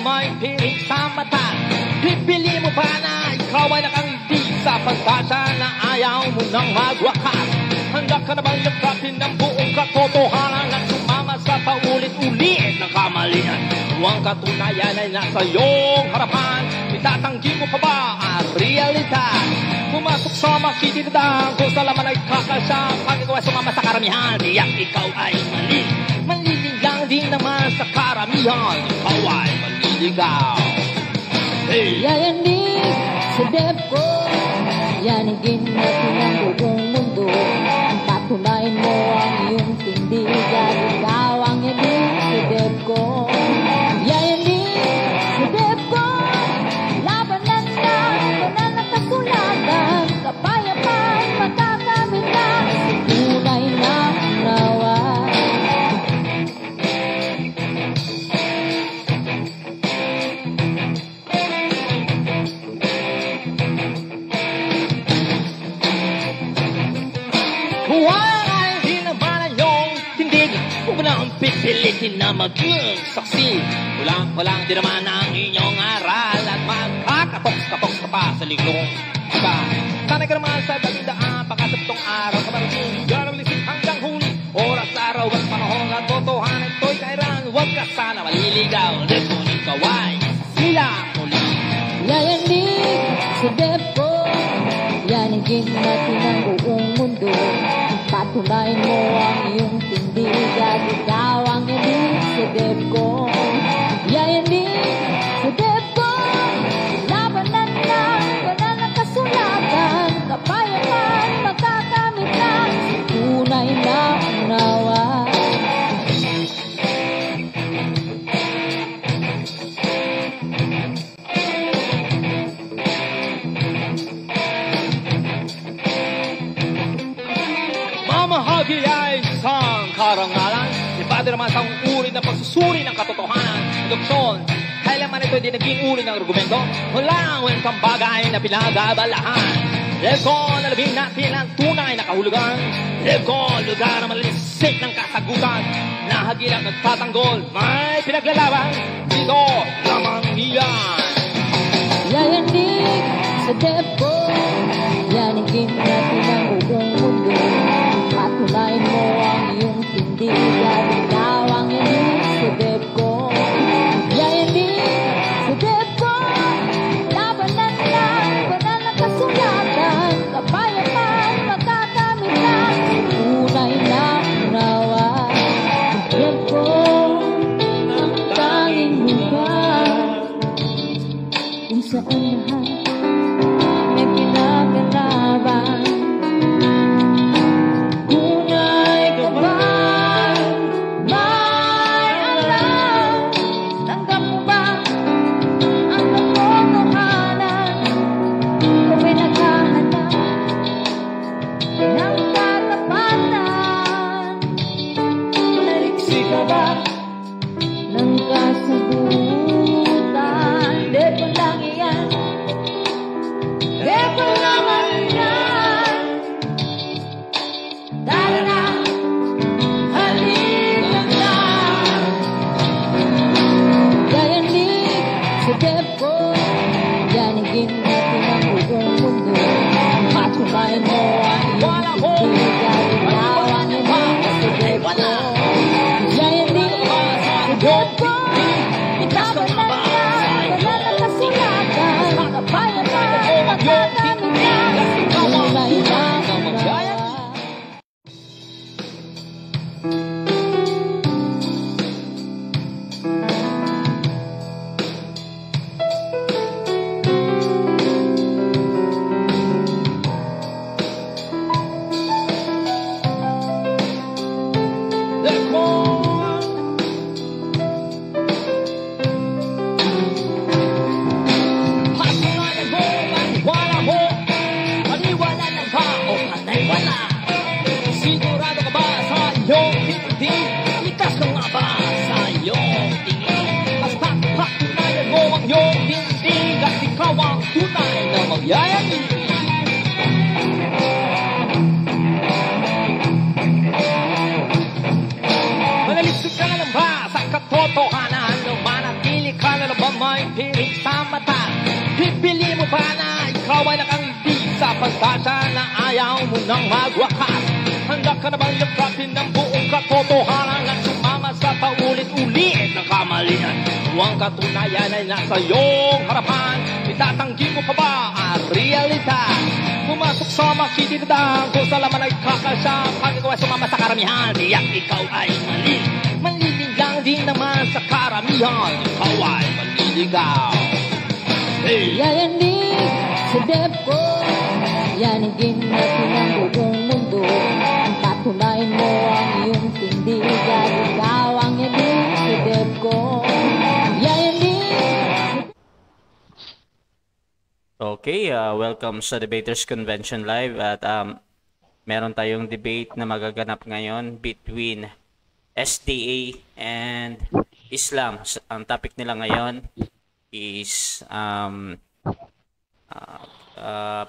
may piling sa mata. Pipili mo ba na ikaw ay nakangiti sa pagkasa na ayaw mo nang magwakas? Handa ka na bang yakapin ng buong katotohanan at sumama sa paulit-ulit ng kamalian? Huwag katunayan ay nasa iyong harapan. Itatanggi mo pa ba ang realidad? Pumasok sa makikitidang kung sa laman ay kakasya. Pag ikaw ay sumama sa karamihan, tiyak ikaw ay mali. Maliligang din naman sa karamihan, ikaw ay maliligaw. Hey! Yayanig sa dep ko, yanigin natin ang buong mundo. Patunayan mo ang iyong tindigan, ikaw ang yanig sa dep ko. Yayanig sa dep ko, labanan na, banal na kasulatan, kapayapaan, makakamit na, tunay na nawa. Pipilitin na maging saksi. Walang di naman ang inyong aral at magkakatok-katok ka pa sa likong iba. Sanay ka naman sa dalindaan, pagkasapitong araw ka marating. Garabilisin hanggang huli, oras, araw at panahon at totohanan ito'y kairan. Huwag ka sana maliligaw, lepon ikaw ay sila muli. Yayanig sa dep ko, yanigin natin ang buong mundo. Patunayan mo ang iyong tindigan, ikaw ang yanig sa dep ko. Yayanig sa dep ko, labanan na, banal na kasulatan, kapayapaan, magkakamit na, tunay na unawa. Mamahagi ay isang karangalan. Iba din naman sa uri ng pagsusuri ng katotohanan. Dokson, kailanman ito hindi naging uri ng argumento. Walang wentang bagay na pinagabalahan. Lego, nalabing natin ang tunay na kahulugan. Lego, lugar na malalisik ng kasagutan. Nahagilang nagtatanggol, may pinaglalaban. Dito lamang iyan. Yayanig sa dep ko, yanigin natin ang buong mundo. Patunayan mo ang iyong tindigan, ikaw ang yanig sa dep ko. Yayanig sa dep ko, labanan na, banal na kasulatan, kapayapaan, magkakamit na, tunay na unawa. Dep ko, ang tanging lugar kung saan lahat may pinagalaban. Tunay ka ba? May alam? Tanggap mo ba ang katotohanan? Kung may naghahanap ng katapatan, naliksi ka ba ng kasagutan? Di pa lang iyan may piling sa mata. Pipili mo ba na ikaw ay nakangiti sa pagkasa na ayaw mo nang magwakas? Handa ka na bang yakapin ng buong katotohanan at sumama sa paulit-ulit na kamalian? Huwag katunayan ay nasa iyong harapan. Itatanggi mo pa ba ang realidad? Pumasok sa makitinadang kung sa laman ay kakasya. Pag ikaw ay sumama sa karamihan, diyak ikaw ay mali. Maliling lang din naman sa karamihan, ikaw ay maliligaw. Hey! Yayanig sa dep ko, yanigin natin ang buong mundo. Patunayan mo ang iyong tindigan, ikaw ang yanig sa dep ko. Yayanig. Okay, welcome sa Debaters Convention Live at meron tayong debate na magaganap ngayon between SDA and Islam. Ang topic nila ngayon is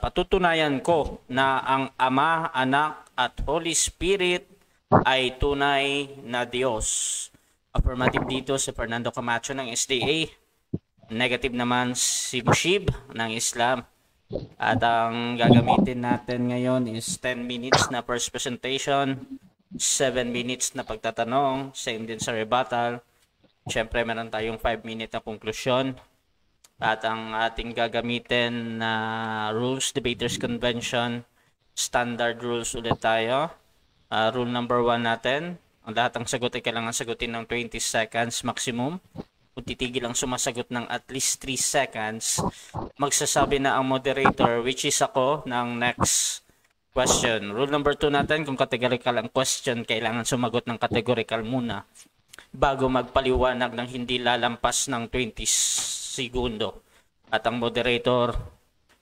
patutunayan ko na ang Ama, Anak at Holy Spirit ay tunay na Diyos. Affirmative dito si Fernando Camacho ng SDA. Negative naman si Mushib ng Islam. At ang gagamitin natin ngayon is 10 minutes na first presentation, 7 minutes na pagtatanong, same din sa rebuttal. Siyempre meron tayong 5 minute na konklusyon. At ang ating gagamitin na rules, Debaters Convention, standard rules ulit tayo. Rule number 1 natin, ang lahat ng sagot ay kailangan sagutin ng 20 seconds maximum. Kung titigil ang sumasagot ng at least 3 seconds, magsasabi na ang moderator, which is ako, ng next question. Rule number 2 natin, kung categorical ang question, kailangan sumagot ng categorical muna bago magpaliwanag ng hindi lalampas ng 20 segundo. At ang moderator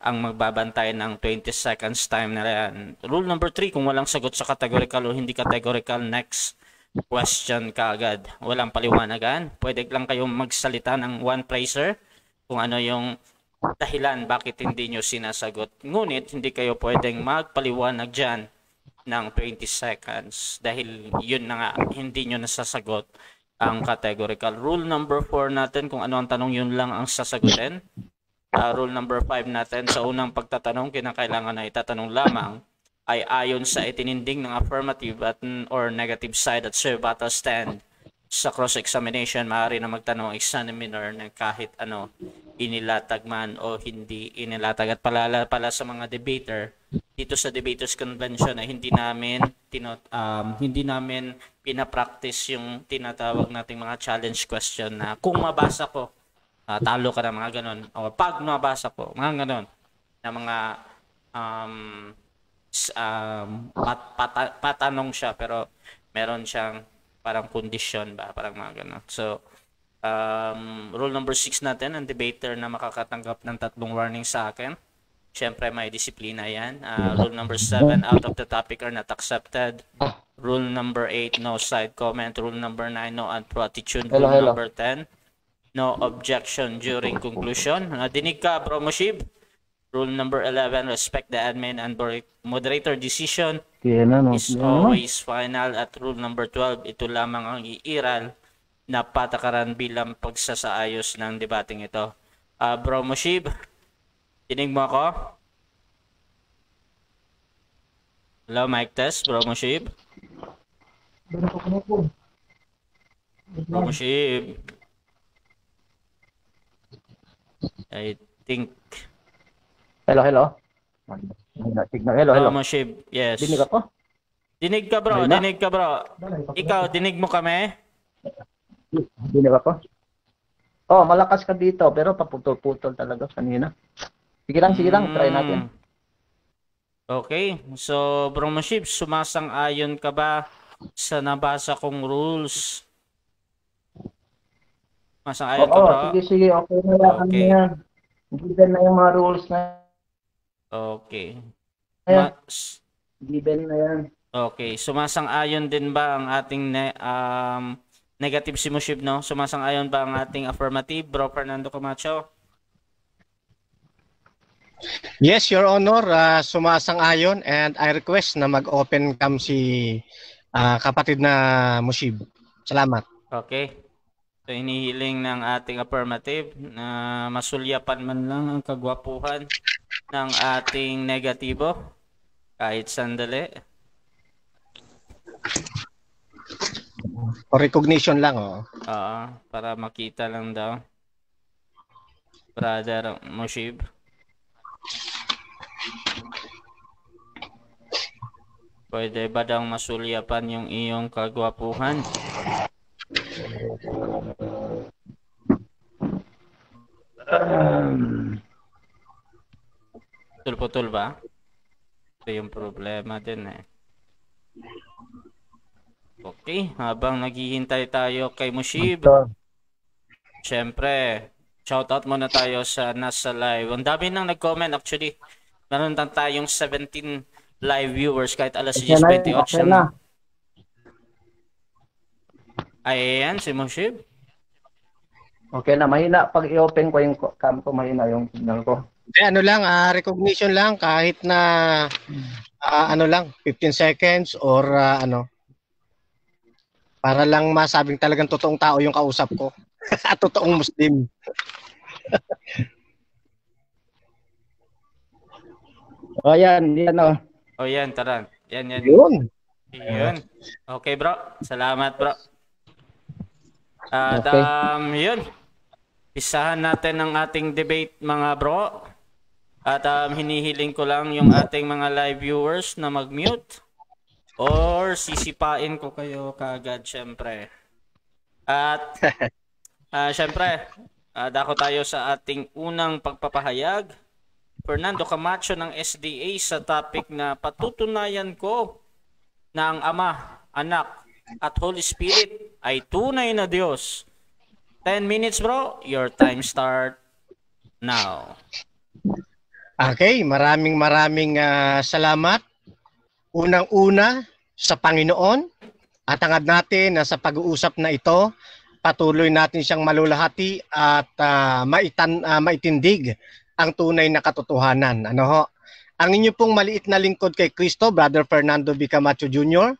ang magbabantay ng 20 seconds time na yan. Rule number 3, kung walang sagot sa categorical o hindi categorical, next question ka agad. Walang paliwanagan. Pwede lang kayong magsalita ng one phraser kung ano yung dahilan bakit hindi nyo sinasagot. Ngunit hindi kayo pwedeng magpaliwanag dyan ng 20 seconds dahil yun na nga, hindi nyo nasasagot ang categorical. Rule number 4 natin, kung ano ang tanong yun lang ang sasagutin. Rule number 5 natin, sa unang pagtatanong, kinakailangan na itatanong lamang ay ayon sa itininding ng affirmative at or negative side at rebuttal stand. Sa cross-examination, maaari na magtanong examiner ng kahit ano, inilatag man o hindi inilatag. At pala sa mga debater, dito sa Debaters Convention ay hindi namin pinapractice yung tinatawag nating mga challenge question na kung mabasa ko, talo ka na, mga ganon. O pag mabasa ko, mga ganon, na mga patanong siya pero meron siyang parang condition ba, parang mga ganun. So rule number 6 natin, ang debater na makakatanggap ng 3 warning sa akin, syempre may disiplina yan. Rule number 7, out of the topic are not accepted. Rule number 8, no side comment. Rule number 9, no unpro-attitude. Rule number 10, no objection during conclusion. Dinig ka, Bro Mushib. Rule number 11, respect the admin and moderator decision is always final. At rule number 12, ito lamang ang iiral na patakaran bilang pagsasaayos ng debating ito. Bro Mushib, dinig mo ako? Hello, mic test, Bro Mushib? Bro Mushib, I think... Hello. Hello. Bro Mushib, yes. Dinig ako? Dinig ka, bro. Dinig ka, bro. Ikaw, dinig mo kami? Dinig ako? Oh, malakas ka dito, pero paputol-putol talaga kanina. Sige lang, try natin. Okay, so Bro Mushib, sumasang-ayon ka ba sa nabasa kong rules? Sumasang-ayon ka, bro? Sige, okay na yan. Okay. Given na yung mga rules na. Okay. Given na yan. Okay, sumasang-ayon din ba ang ating negative si Mushib, no? Sumasang-ayon ba ang ating affirmative, Bro Fernando Camacho? Yes, Your Honor, sumasang-ayon, and I request na mag-open cam si kapatid na Mushib. Salamat. Okay. So, hinihiling ng ating affirmative na masulyapan man lang ang kagwapuhan ng ating negatibo kahit sandali. For recognition lang, oh. Para makita lang daw. Brother Moshib. Pwede ba daw masulyapan yung iyong kagwapuhan? Putol-putol ba? Ito yung problema din eh. Okay, habang naghihintay tayo kay Moshib, syempre, shoutout muna tayo sa nasa live. Ang dami nang nag-comment actually. Meron lang tayong 17 live viewers kahit alas 10:28 na. Ayan, si Moshib. Okay na, mahina. Pag i-open ko yung cam ko, mahina yung signal ko. Ano lang, recognition lang kahit na ano lang, 15 seconds or para lang masabing talagang totoong tao yung kausap ko. At totoong Muslim. Yan o. Yan, tara. Yan. Yun. Okay, bro. Salamat, bro. At yun. Pisahan natin ang ating debate, mga bro. At hinihiling ko lang yung ating mga live viewers na mag-mute. Or sisipain ko kayo kaagad, syempre. At syempre, dako tayo sa ating unang pagpapahayag. Fernando Camacho ng SDA sa topic na patutunayan ko na ang Ama, Anak, at Holy Spirit ay tunay na Diyos. 10 minutes, bro. Your time start now. Okay, maraming salamat. Unang-una sa Panginoon at hangad natin na sa pag-uusap na ito, patuloy natin siyang malulahati at maitindig ang tunay na katotohanan. Ang inyo pong maliit na lingkod kay Kristo, Brother Fernando B. Camacho Jr.,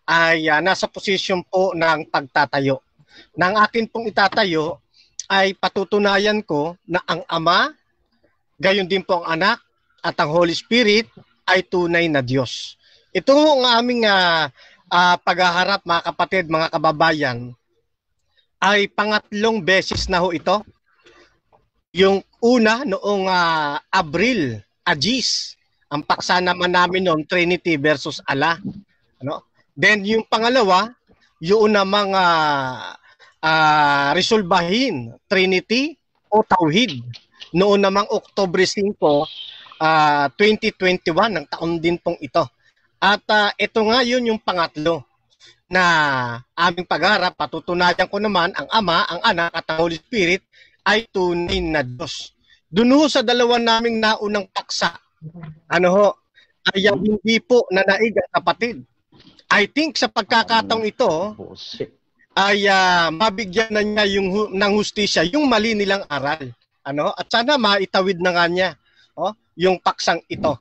ay nasa posisyon po ng pagtatayo. Nang akin pong itatayo ay patutunayan ko na ang Ama, gayon din po ang Anak at ang Holy Spirit ay tunay na Diyos. Ito ang aming paghaharap, mga kapatid, mga kababayan, ay pangatlong beses na ho ito. Yung una noong Abril, Agis, ang paksa naman namin noon, Trinity versus Allah. Then yung pangalawa, yung namang resolbahin, Trinity o Tauhid. Noon namang Oktubre 5, 2021, ng taon din pong ito. At ito nga yun yung pangatlo na aming pagharap. Patutunayan ko naman ang Ama, ang Anak at ang Holy Spirit ay tunay na Diyos. Doon sa dalawa naming naunang paksa, ay hindi po nanaig ang kapatid. I think sa pagkakataong ito ay mabigyan na niya ng hustisya yung mali nilang aral. At sana maitawid na nga niya yung paksang ito.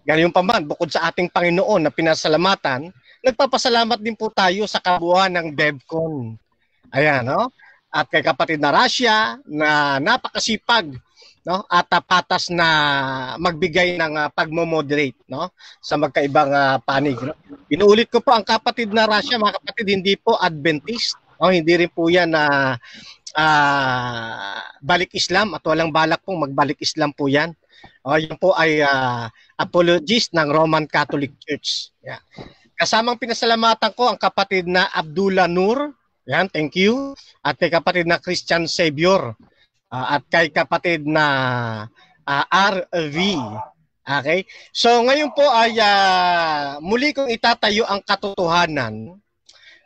Ganyan pa man, bukod sa ating Panginoon na pinasalamatan, nagpapasalamat din po tayo sa kabuuan ng DevCon. Ayan, at kay kapatid na Russia na napakasipag, at patas na magbigay ng pagmo-moderate, sa magkaibang panig. Inuulit ko po, ang kapatid na Russia, mga kapatid, hindi po Adventist, hindi rin po yan na balik Islam at walang balak pong magbalik Islam po yan. Yan po ay apologist ng Roman Catholic Church. Yeah. Kasamang pinasalamatan ko ang kapatid na Abdullah Nur. Yan, thank you. At kay kapatid na Christian Savior. At kay kapatid na RV. Okay? So ngayon po ay muli kong itatayo ang katotohanan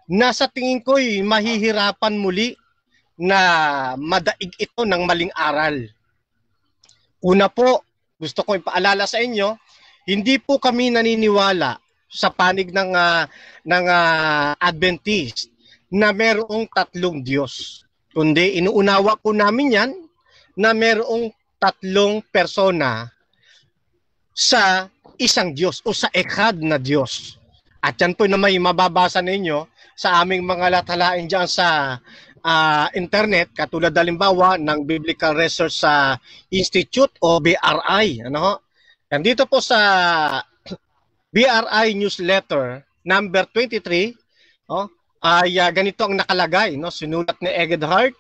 na sa tingin ko ay mahihirapan muli na madaig ito ng maling aral. Una po, gusto ko ipaalala sa inyo, hindi po kami naniniwala sa panig ng Adventist na merong tatlong Diyos. Kundi inuunawa po namin yan na merong tatlong persona sa isang Diyos o sa Echad na Diyos. At yan po na may mababasa ninyo sa aming mga latalain dyan sa internet, katulad halimbawa ng Biblical Research Institute o BRI. Ano ho? And dito po sa BRI newsletter number 23, ay ganito ang nakalagay, no? Sinulat ni Eggedhart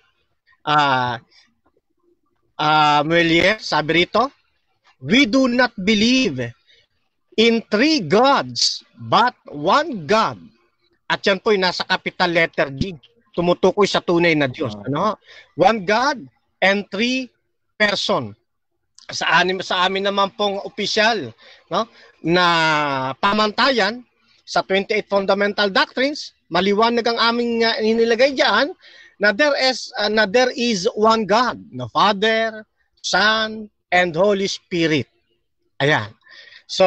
Muelier, sabi rito, "We do not believe in three gods, but one God." At yan po nasa capital letter G. Tumutukoy sa tunay na Diyos. Ano? One God and three person. Sa amin naman pong opisyal, no, na pamantayan sa 28 Fundamental Doctrines, maliwanag ang aming inilagay diyan na there is one God, no, Father, Son, and Holy Spirit. Ayan. So,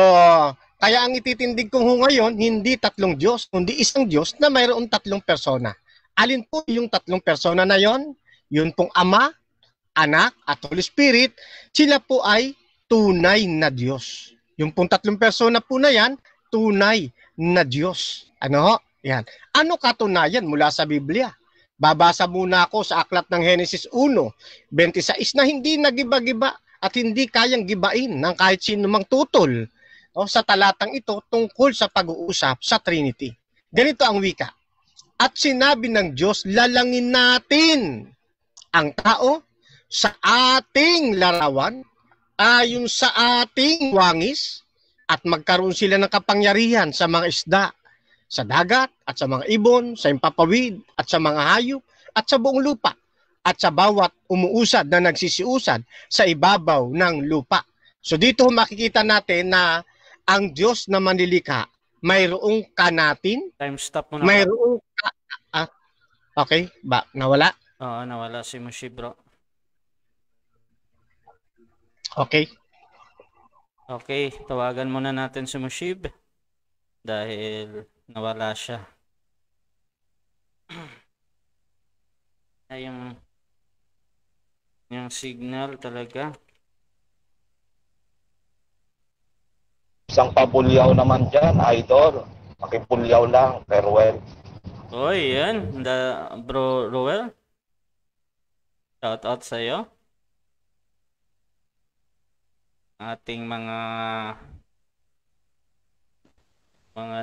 kaya ang ititindig ko ngayon, hindi tatlong Diyos, kundi isang Diyos na mayroong tatlong persona. Alin po yung tatlong persona na yon? Yun pong Ama, Anak, at Holy Spirit, sila po ay tunay na Diyos. Yung pong tatlong persona po na yan, tunay na Diyos. Ano? Yan. Ano katunayan mula sa Biblia? Babasa muna ako sa aklat ng Genesis 1:26 na hindi nagiba-giba at hindi kayang gibain ng kahit sino mang tutol, sa talatang ito tungkol sa pag-uusap sa Trinity. Ganito ang wika. At sinabi ng Diyos, lalangin natin ang tao sa ating larawan, ayon sa ating wangis, at magkaroon sila ng kapangyarihan sa mga isda, sa dagat, at sa mga ibon, sa impapawid, at sa mga hayop, at sa buong lupa, at sa bawat umuusad na nagsisiusad sa ibabaw ng lupa. So dito makikita natin na ang Diyos na manlilikha, mayroong kanatin, Time stop mo na. mayroong okay, ba nawala? Oo, nawala si Mushi, bro. Okay. Okay, tawagan muna natin si Mushib dahil nawala siya. Ay, yung signal talaga. Isang pabulyaw naman dyan, idol. Makipulyaw lang, farewell. Oy, yan. Bro Roel. Shout out sa'yo. Ating mga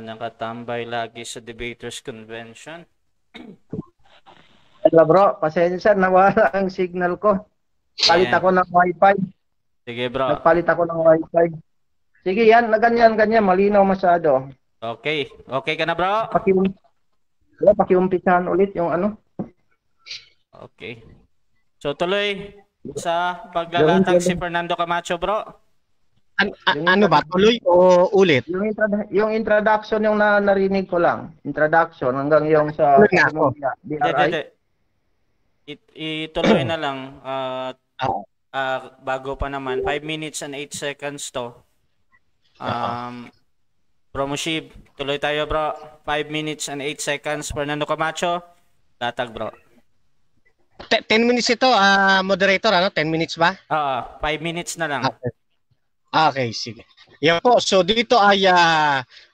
nakatambay lagi sa Debaters Convention. Hello bro, pasensya, nawala ang signal ko. Palit Ayan. ako ng wifi. Sige, bro. Nagpalit ako ng wifi. Sige yan, na ganyan, malinaw masyado. Okay. Okay ka na, bro? Pakiumpisahan ulit yung ano. Okay. So, tuloy sa paglalatag si Fernando Camacho, bro. Ano ba? Tuloy o ulit? Yung introduction yung narinig ko lang. Introduction hanggang yung sa Tuloy nga ako. BRI. Ituloy na lang. Bago pa naman, 5 minutes and 8 seconds to. Bro Mushib, tuloy tayo, bro. 5 minutes and 8 seconds. Fernando Camacho, latag, bro. 10 minutes ito, moderator, 10 minutes ba? 5 minutes na lang. Okay, sige. Yan po. So dito ay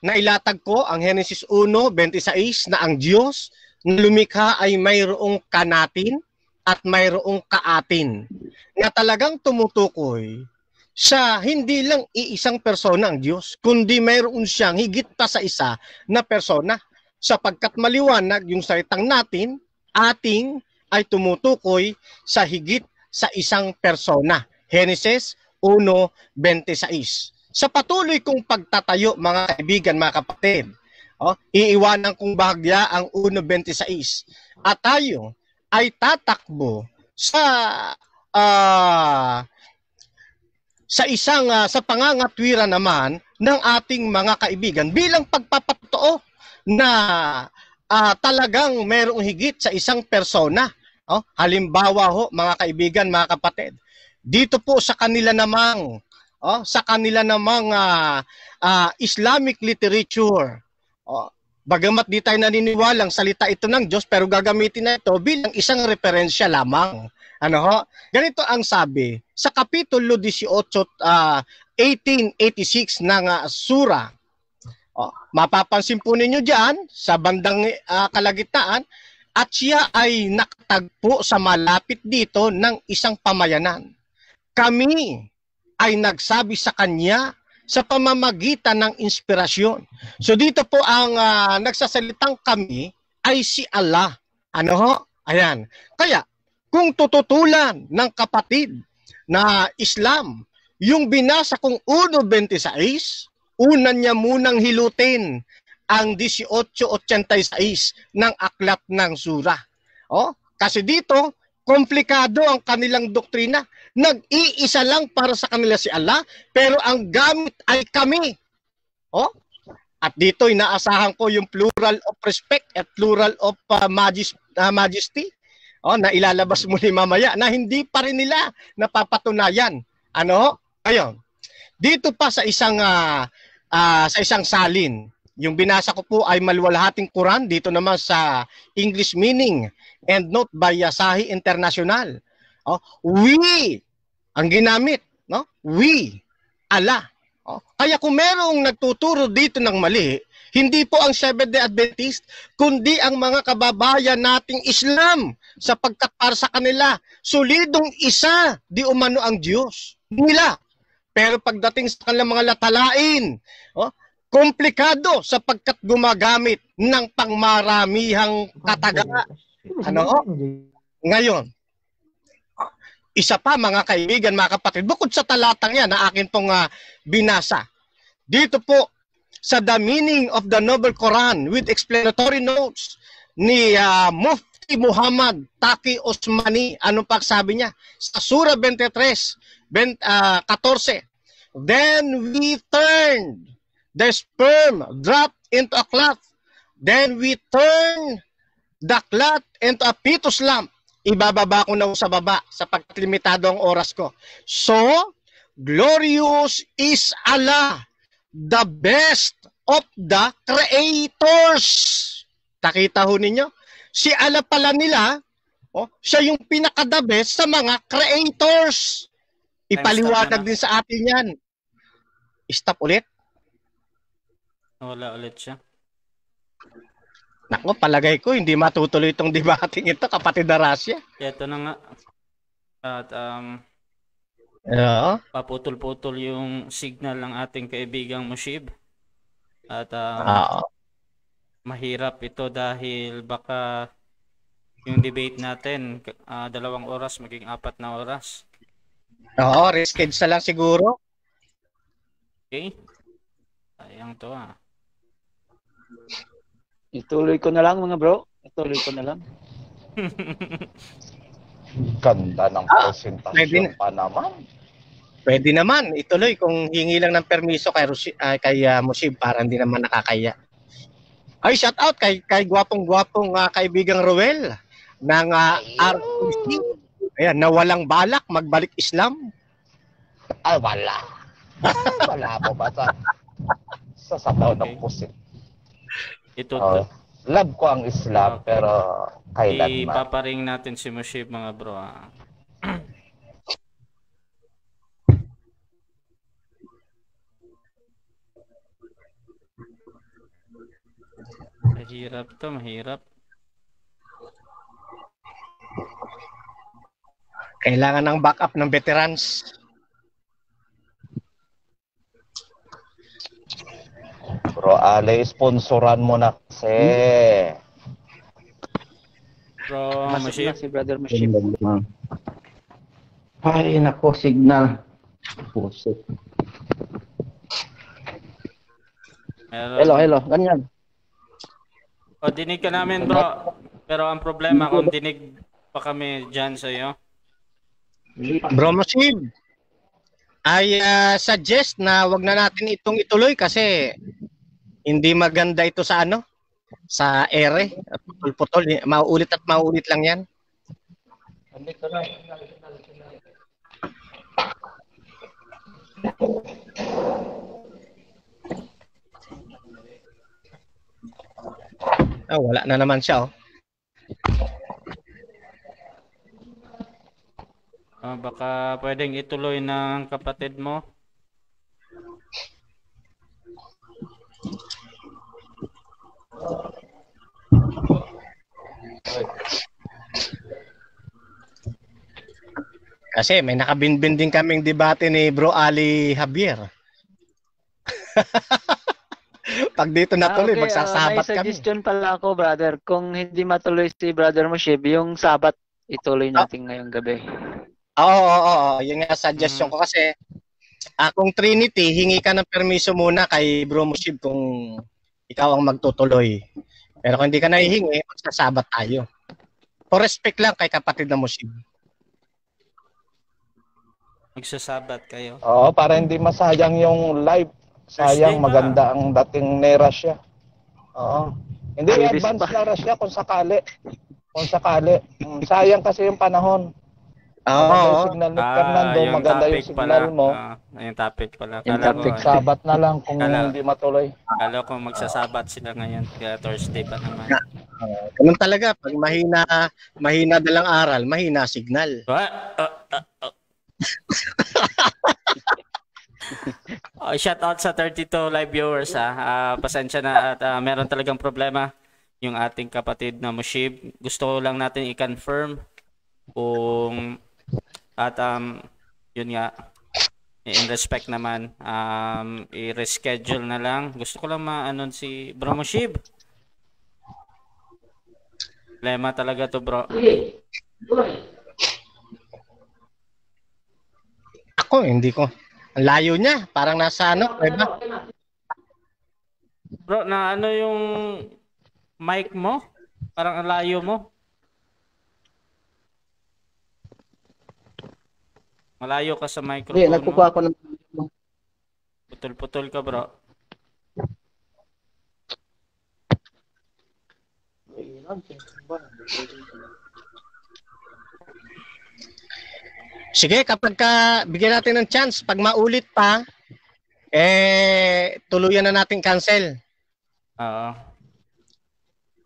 nailatag ko ang Genesis 1:26 na ang Diyos na lumikha ay mayroong kanatin at mayroong kaatin na talagang tumutukoy sa hindi lang iisang persona ang Diyos, kundi mayroon siyang higit pa sa isa na persona, sapagkat maliwanag yung salitang natin, ating, ay tumutukoy sa higit sa isang persona. Genesis 1:26. Sa patuloy kong pagtatayo, mga kaibigan, mga kapatid, iiwanan kong bahagya ang 1:26 at tayo ay tatakbo sa sa pangangatwiran naman ng ating mga kaibigan bilang pagpapatotoo na talagang mayroong higit sa isang persona. Halimbawa mga kaibigan, mga kapatid, dito po sa kanila namang Islamic literature, bagamat di tayo naniniwalang salita ito ng Diyos, pero gagamitin na ito bilang isang referensya lamang. Ganito ang sabi sa kapitulo 18, 1886 ng Sura. Mapapansin po ninyo diyan sa bandang kalagitnaan, at siya ay nakatagpo sa malapit dito ng isang pamayanan. Kami ay nagsabi sa kanya sa pamamagitan ng inspirasyon. So dito po ang nagsasalitang kami ay si Allah. Ano ho? Ayan. Kaya kung tututulan ng kapatid na Islam, yung binasa kong 1.26, una niya munang hilutin ang 1886 ng aklat ng surah. Kasi dito, komplikado ang kanilang doktrina. Nag-iisa lang para sa kanila si Allah, pero ang gamit ay kami. At dito, inaasahan ko yung plural of respect at plural of majesty na ilalabas muli mamaya na hindi pa rin nila napapatunayan. Ayun. Dito pa sa isang salin, yung binasa ko po ay maluwalhating Quran, dito naman sa English meaning and note by Yasahi International. We ang ginamit, no? We, Allah. Kaya kung merong nagtuturo dito ng mali, hindi po ang Seventh-day Adventist, kundi ang mga kababayan nating Islam, sapagkat para sa kanila, solidong isa di umano ang Diyos nila. Pero pagdating sa kanilang mga latalain, komplikado sapagkat gumagamit ng pangmaramihang kataga. Ngayon, isa pa mga kaibigan, mga kapatid, bukod sa talatang yan na akin pong binasa, dito po sa The Meaning of the Noble Quran with explanatory notes ni Mufti Muhammad Taqi Osmani, ano pa sabi niya? Sa Surah 23, 14, then we turned the sperm drop into a cloth, then we turn the cloth into a fetus lamp. Ibababa ko na sa baba sapagkat limitado ang oras ko. So, glorious is Allah, the best of the creators. Nakita ho ninyo? Si Allah pala nila, siya yung pinaka-the best sa mga creators. Ipaliwanag din sa atin yan. Stop ulit. Wala ulit siya. Nako, palagay ko hindi matutuloy itong debating ito, kapatid na Rasya. Ito na nga. At paputol-putol yung signal ng ating kaibigang Mushib. At mahirap ito dahil baka yung debate natin 2 oras maging 4 na oras. Oo, reschedule na lang siguro. Okay. Sayang to Ituloy ko na lang mga bro. Ituloy ko na lang. Ganda ng presentasyon pa naman. Pwede naman. Ituloy kung hingi lang ng permiso kay Mushib para hindi naman nakakaya. Ay, shout out kay gwapong-gwapong kaibigang Roel ng RTC. Ayan, na walang balak magbalik Islam. Ay, wala. Wala po ba sa sabaw ng pusit. Ito love ko ang Islam, pero kailanman. Ipaparing natin si Mushib mga bro. Mahirap to, mahirap. Kailangan ng backup ng veterans. Bro Ale, sponsoran mo na kasi. Bro Mushib. Si Brother Mushib. Ay, nako, signal. Pusit. Hello. Ganyan. Dinig ka namin bro. Pero ang problema kung dinig pa kami dyan sa iyo. Bro Mushib, I suggest na wag na natin itong ituloy kasi hindi maganda ito sa sa ere. Putol-putol. Mauulit at mauulit lang yan. Wala na naman siya. Baka pwedeng ituloy ng kapatid mo. Kasi may nakabinbin din kaming debate ni Bro Ali Javier. Pag dito natuloy, magsasabat may kami. suggestion pala ako, brother. Kung hindi matuloy si Brother Mushib, yung Sabat, ituloy natin ngayong gabi. Oo. Yung nga suggestion ko kasi, kung Trinity, hingi ka ng permiso muna kay Bro Mushib kung ikaw ang magtutuloy. Pero kung hindi ka nahihingi, magsasabat tayo. For respect lang kay kapatid na Mushib. Magsasabat kayo. Oo, para hindi masayang yung live. Sayang, maganda ang dating ni Russia. Oo. Hindi advance na Russia kung sakali. Sayang kasi yung panahon. Maganda yung signal ni Fernando, maganda yung signal mo. Yung topic pala. Yung topic. Sabat na lang kung hindi matuloy. Kala ko magsasabat sila ngayon. Kaya Thursday pa naman. Ganun talaga. Pag mahina dalang aral, mahina signal. Shout out sa 32 live viewers. Pasensya na at meron talagang problema yung ating kapatid na Mushib. Gusto ko lang natin i-confirm kung at yun nga in respect naman i-reschedule na lang. Gusto ko lang ma-anon si Bro Mushib. Problema talaga to, bro. Ako, hindi ko. Ang layo niya. Parang nasa diba? Bro, na ano yung mic mo? Parang ang layo mo. Malayo ka sa microphone. Hindi, nagkukuha ko ng... Putol-putol ka, bro. Sige, kapag bigyan natin ng chance, pag maulit pa, tuluyan na natin cancel.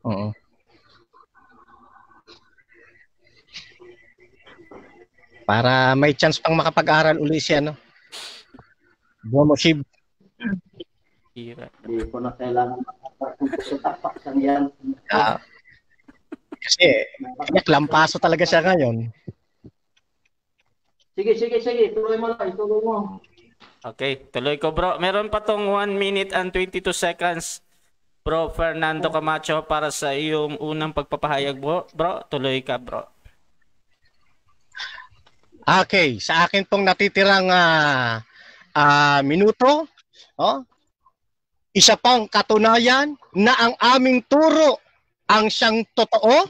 Oo. Para may chance pang makapag-aral uli siya, no? Bro Mushib. Hira. Hindi ko na kailangan makapagpupusutak-paksan yan. Kasi, lampaso talaga siya ngayon. Sige. Tuloy mo lang. Tuloy mo. Okay, tuloy ko, bro. Meron pa tong 1 minute and 22 seconds, Bro Fernando Camacho, para sa iyong unang pagpapahayag, bro. Tuloy ka, bro. Okay, sa akin pong natitirang minuto, isa pang katunayan na ang aming turo ang siyang totoo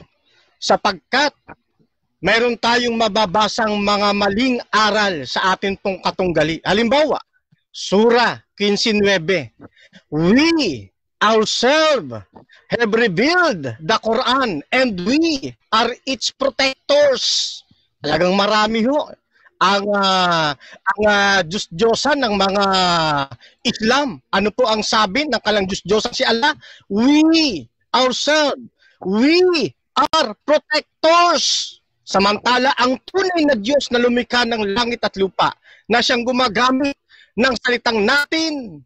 sapagkat mayroon tayong mababasang mga maling aral sa atin pong katunggali. Halimbawa, Surah 15:9. We ourselves have revealed the Quran and we are its protectors. Talagang marami ho ang Diyos-Diyosan ng mga Islam. Ano po ang sabi ng kalang Diyos-Diyosan si Allah? We ourselves, we are protectors. Samantala, ang tunay na Diyos na lumikha ng langit at lupa, na siyang gumagamit ng salitang natin,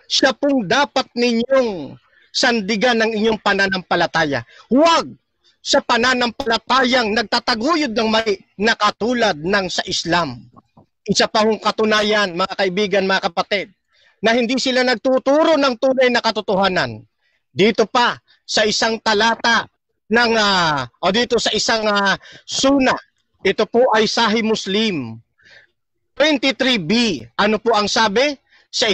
siya pong dapat ninyong sandigan ng inyong pananampalataya. Huwag sa pananampalatayang nagtataguyod ng mali na katulad ng sa Islam. Isa pa hong katunayan, mga kaibigan, mga kapatid, na hindi sila nagtuturo ng tunay na katotohanan. Dito pa, sa isang talata, dito sa isang suna, ito po ay Sahih Muslim 23b. Ano po ang sabi sa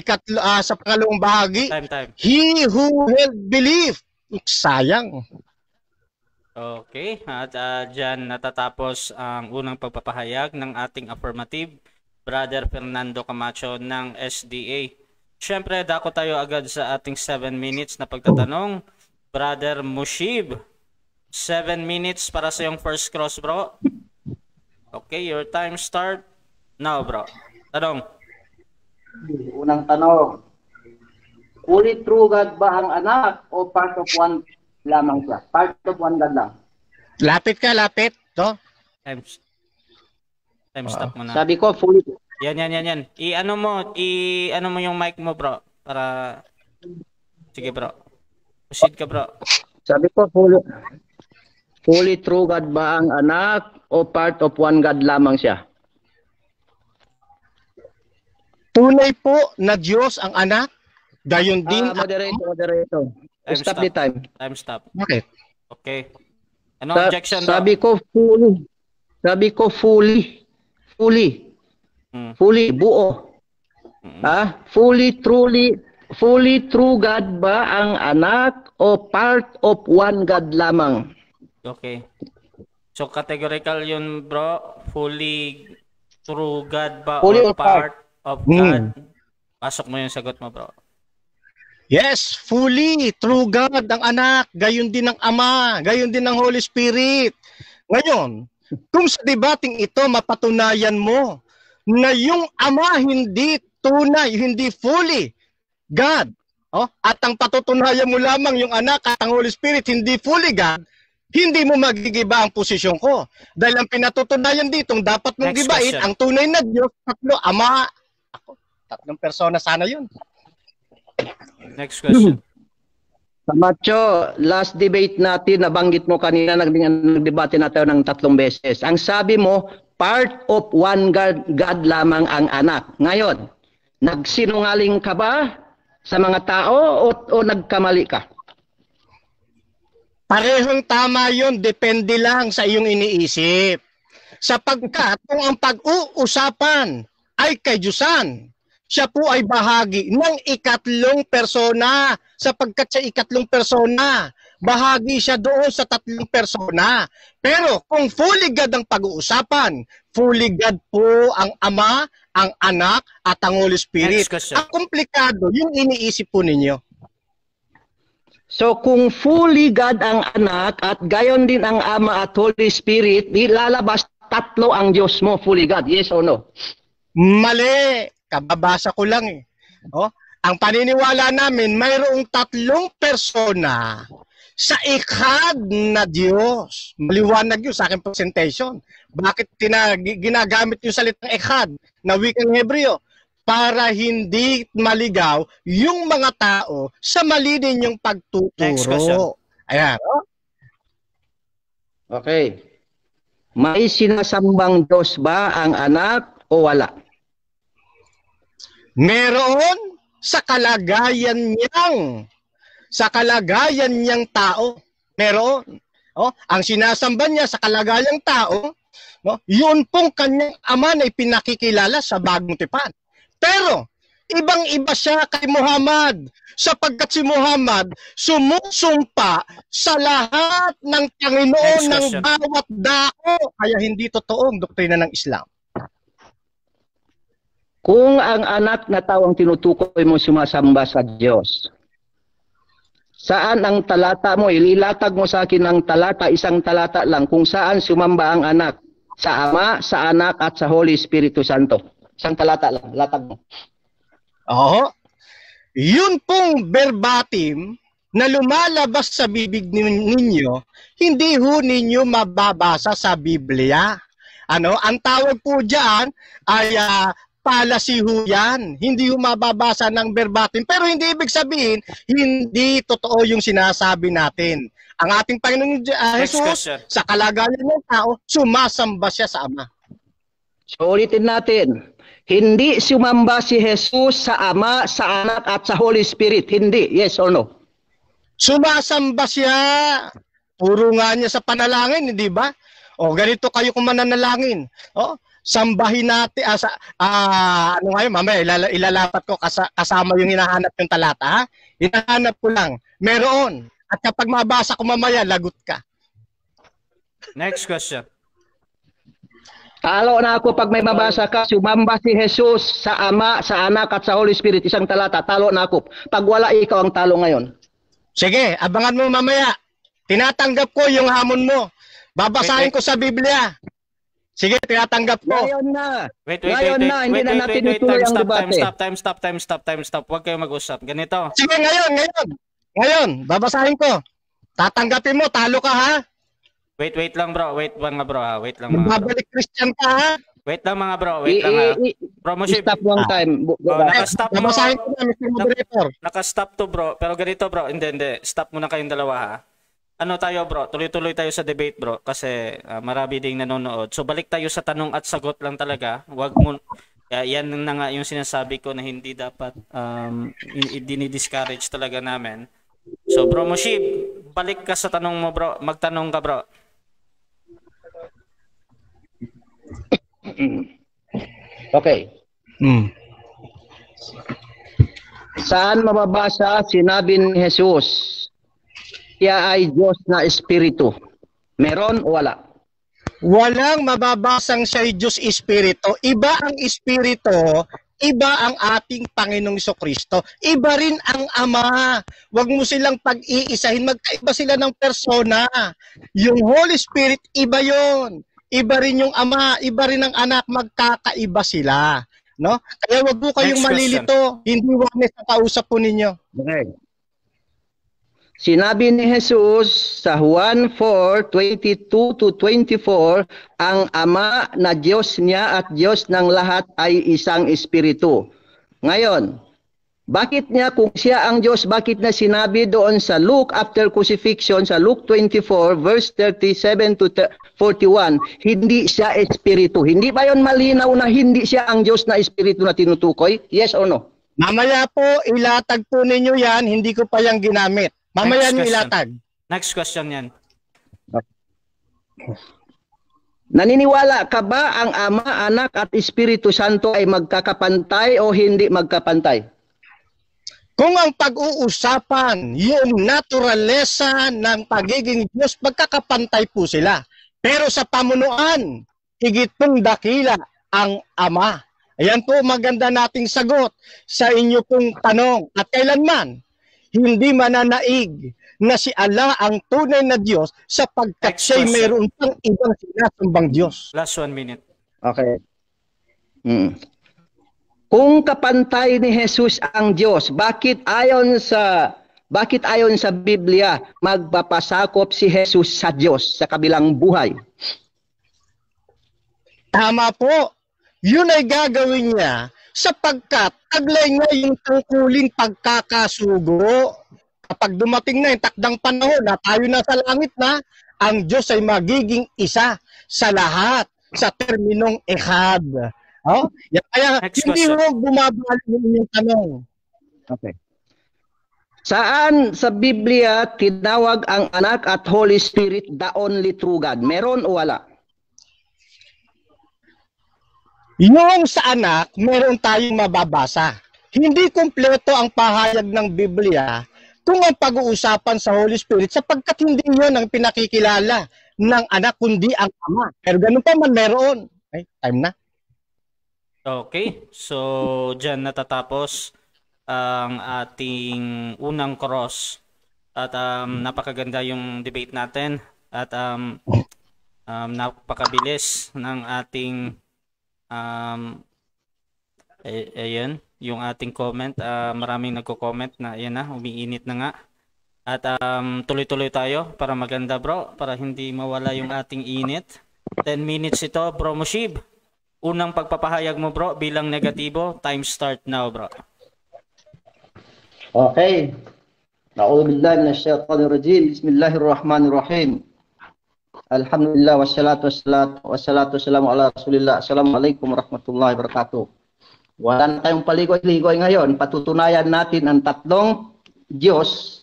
pangalawang bahagi? Time. He who held belief. Sayang. Okay, at dyan natatapos ang unang pagpapahayag ng ating affirmative, Brother Fernando Camacho ng SDA. Siyempre, dako tayo agad sa ating 7 minutes na pagtatanong. Brother Mushib, 7 minutes para sa yung first cross, bro. Okay, your time start now, bro. Tanong. Unang tanong. Fully true God ba ang anak o part of one lamang siya? Part of one God lang. Lapit ka, lapit. To? Time stop mo na. Sabi ko, fully true. Yan. I-ano mo yung mic mo, bro. Para... Sige, bro. Proceed ka, bro. Sabi ko, fully... Fully true God ba ang anak o part of one God lamang siya? Tunay po na Diyos ang anak, gayon din Moderator. Stop the time. Time stop. Bakit? Okay. Ano objection daw? Sabi ko fully. Fully, buo. Fully true God ba ang anak o part of one God lamang? Okay. So categorical yun, bro. Fully true God ba Fully or part of God? Pasok mo yung sagot mo, bro. Yes, fully true God ang anak, gayon din ang Ama, gayon din ang Holy Spirit. Ngayon, kung sa debating ito mapatunayan mo na yung Ama hindi tunay, hindi fully God, at ang patutunayan mo lamang yung anak at ang Holy Spirit hindi fully God, hindi mo magigiba ang posisyon ko. Dahil ang pinatutunayan ditong dapat mong Next gibain question. ang tunay na Diyos, tatlo, Ama, ako, tatlong persona sana yun. Next question. Camacho, last debate natin, nabanggit mo kanina, nagdebate na tayo ng 3 beses. Ang sabi mo, part of one God lamang ang anak. Ngayon, nagsinungaling ka ba sa mga tao o nagkamali ka? Parehong tama yun, depende lang sa iyong iniisip. Sapagkat kung ang pag-uusapan ay kay Diyosan, siya po ay bahagi ng ikatlong persona. Sapagkat sa ikatlong persona, bahagi siya doon sa 3 persona. Pero kung fully God ang pag-uusapan, fully God po ang Ama, ang Anak, at ang Holy Spirit. Ang komplikado, yung iniisip po ninyo. So kung fully God ang anak at gayon din ang Ama at Holy Spirit, lalabas 3 ang Diyos mo, fully God. Yes or no? Mali. Kababasa ko lang eh. Ang paniniwala namin, mayroong 3 persona sa ikhad na Diyos. Maliwanag yun sa aking presentation. Bakit ginagamit yung salitang ikhad na wikang Hebreo? Para hindi maligaw yung mga tao sa mali ninyong pagtuturo. Next question. Ayan. Okay. May sinasambang Diyos ba ang anak o wala? Meron sa kalagayan niyang tao. Meron. Ang sinasamba niya sa kalagayang tao, yun pong kanyang Ama na ipinakikilala sa Bagong Tipan. Pero, ibang-iba siya kay Muhammad sapagkat si Muhammad sumusumpa sa lahat ng Panginoon ng bawat dako. Kaya hindi totoo ang doktrina ng Islam. Kung ang anak na tao ang tinutukoy mo sumasamba sa Diyos, saan ang talata mo? Ililatag mo sa akin ang talata, isang talata lang, kung saan sumamba ang anak. Sa Ama, sa Anak, at sa Holy Espiritu Santo. Isang talata lang, latag mo. Yun pong verbatim na lumalabas sa bibig ninyo, hindi ho ninyo mababasa sa Biblia. Ang tawag po dyan ay policy ho yan. Hindi ho mababasa ng verbatim. Pero hindi ibig sabihin, hindi totoo yung sinasabi natin. Ang ating Panginoon Jesus, sa kalagayan ng tao, sumasamba siya sa Ama. So ulitin natin. Hindi sumamba si Jesus sa Ama, sa Anak, at sa Holy Spirit. Hindi. Yes or no? Sumasamba siya. Puro nga niya sa panalangin, hindi ba? Ganito kayo kung mananalangin. Sambahin natin. Ano ngayon, mamaya, ilalapat ko kasama yung hinahanap yung talata. Hinahanap ko lang. Meron. At kapag mabasa ko mamaya, lagot ka. Next question. Talo na ako pag may mabasa ka, sumamba si Jesus sa Ama, sa Anak, at sa Holy Spirit. Isang talata, talo na ako. Pag wala, ikaw ang talo ngayon. Sige, abangan mo mamaya. Tinatanggap ko yung hamon mo. Babasahin ko sa Biblia. Sige, tinatanggap ko. Ngayon na. Wait. Hindi na natin ituloy ang debate. Time stop. Huwag kayong mag-usap. Ganito. Sige, ngayon, babasahin ko. Tatanggapin mo, talo ka ha? Wait lang bro. Wait lang mga bro ha. Wait lang mga bro. Babalik Christian ka ha? Wait lang mga bro. Wait lang ha. Promotion. Stop one time. Nakastop mo. Babasahin ko na, Mr. Moderator. Nakastop to bro. Pero ganito bro. Hindi. Stop muna kayong dalawa ha. ano tayo bro, tuloy-tuloy tayo sa debate bro kasi marami ding nanonood. So balik tayo sa tanong at sagot lang talaga. Wag mo yan na nga yung sinasabi ko na hindi dapat dinidiscourage talaga namin. So bro Moshib, balik ka sa tanong mo bro. Magtanong ka bro. Okay. Saan mababasa sinabi ni Jesus? Siya ay Diyos na Espiritu. Meron o wala? Walang mababasang siya ay Diyos Espiritu. Iba ang Espiritu, iba ang ating Panginoong Jesucristo. Iba rin ang Ama. Huwag mo silang pag-iisahin. Magkaiba sila ng persona. Yung Holy Spirit, iba yon. Iba rin yung Ama, iba rin ang Anak. Magkakaiba sila. No? Kaya wag mo kayong malilito. Hindi wag sa kausap po ninyo. Okay. Sinabi ni Jesus sa Juan 4:22-24, ang Ama na Diyos niya at Diyos ng lahat ay isang Espiritu. Ngayon, bakit niya kung siya ang Diyos, bakit na sinabi doon sa Luke after crucifixion, sa Luke 24 verse 37-41, hindi siya Espiritu? Hindi ba yon malinaw na hindi siya ang Diyos na Espiritu na tinutukoy? Yes or no? Mamaya po, ilatag po ninyo yan, hindi ko pa yung ginamit. Mamaya niyo ilatag. Next question yan. Naniniwala ka ba ang Ama, Anak at Espiritu Santo ay magkakapantay o hindi magkapantay? Kung ang pag-uusapan, yung naturalesa ng pagiging Diyos, magkakapantay po sila. Pero sa pamunuan, higit pong dakila ang Ama. Ayan po maganda nating sagot sa inyo pong tanong. At kailanman, hindi mananaig na si Allah ang tunay na Diyos sapagkat siya'y mayroon pang ibang sinasambang Diyos. Last 1 minute. Okay. Kung kapantay ni Jesus ang Diyos, bakit ayon sa Biblia magpapasakop si Jesus sa Diyos sa kabilang buhay? Tama po. Yun ay gagawin niya sapagkat taglay niya yung tungkulin pagkakasugo. Kapag dumating na yung takdang panahon na tayo na sa langit na, ang Diyos ay magiging isa sa lahat sa terminong ehad. Oh? Kaya hindi mo bumabalik yung tanong. Okay. Saan sa Biblia tinawag ang Anak at Holy Spirit the only true God? Meron o wala? Yung sa anak, meron tayong mababasa. Hindi kumpleto ang pahayag ng Biblia kung ang pag-uusapan sa Holy Spirit sapagkat hindi yun ang pinakikilala ng anak kundi ang Ama. Pero ganun pa man meron. Ay, time na. Okay, so dyan natatapos ang ating unang cross at napakaganda yung debate natin at napakabilis ng ating ayan, yung ating comment. Maraming nagko-comment na ayan na, umiinit na nga. At tuloy-tuloy tayo para maganda bro, para hindi mawala yung ating init. 10 minutes ito bro Moshib. Unang pagpapahayag mo bro bilang negatibo. Time start now bro. Okay. A'udhu billahi minasyaitonir rajim. Bismillahirrahmanirrahim. Alhamdulillah wassalatu wassalamu ala Rasulillah. Assalamualaikum warahmatullahi wabarakatuh. Wala na tayong paligoy-ligoy ngayon. Patutunayan natin ang tatlong Diyos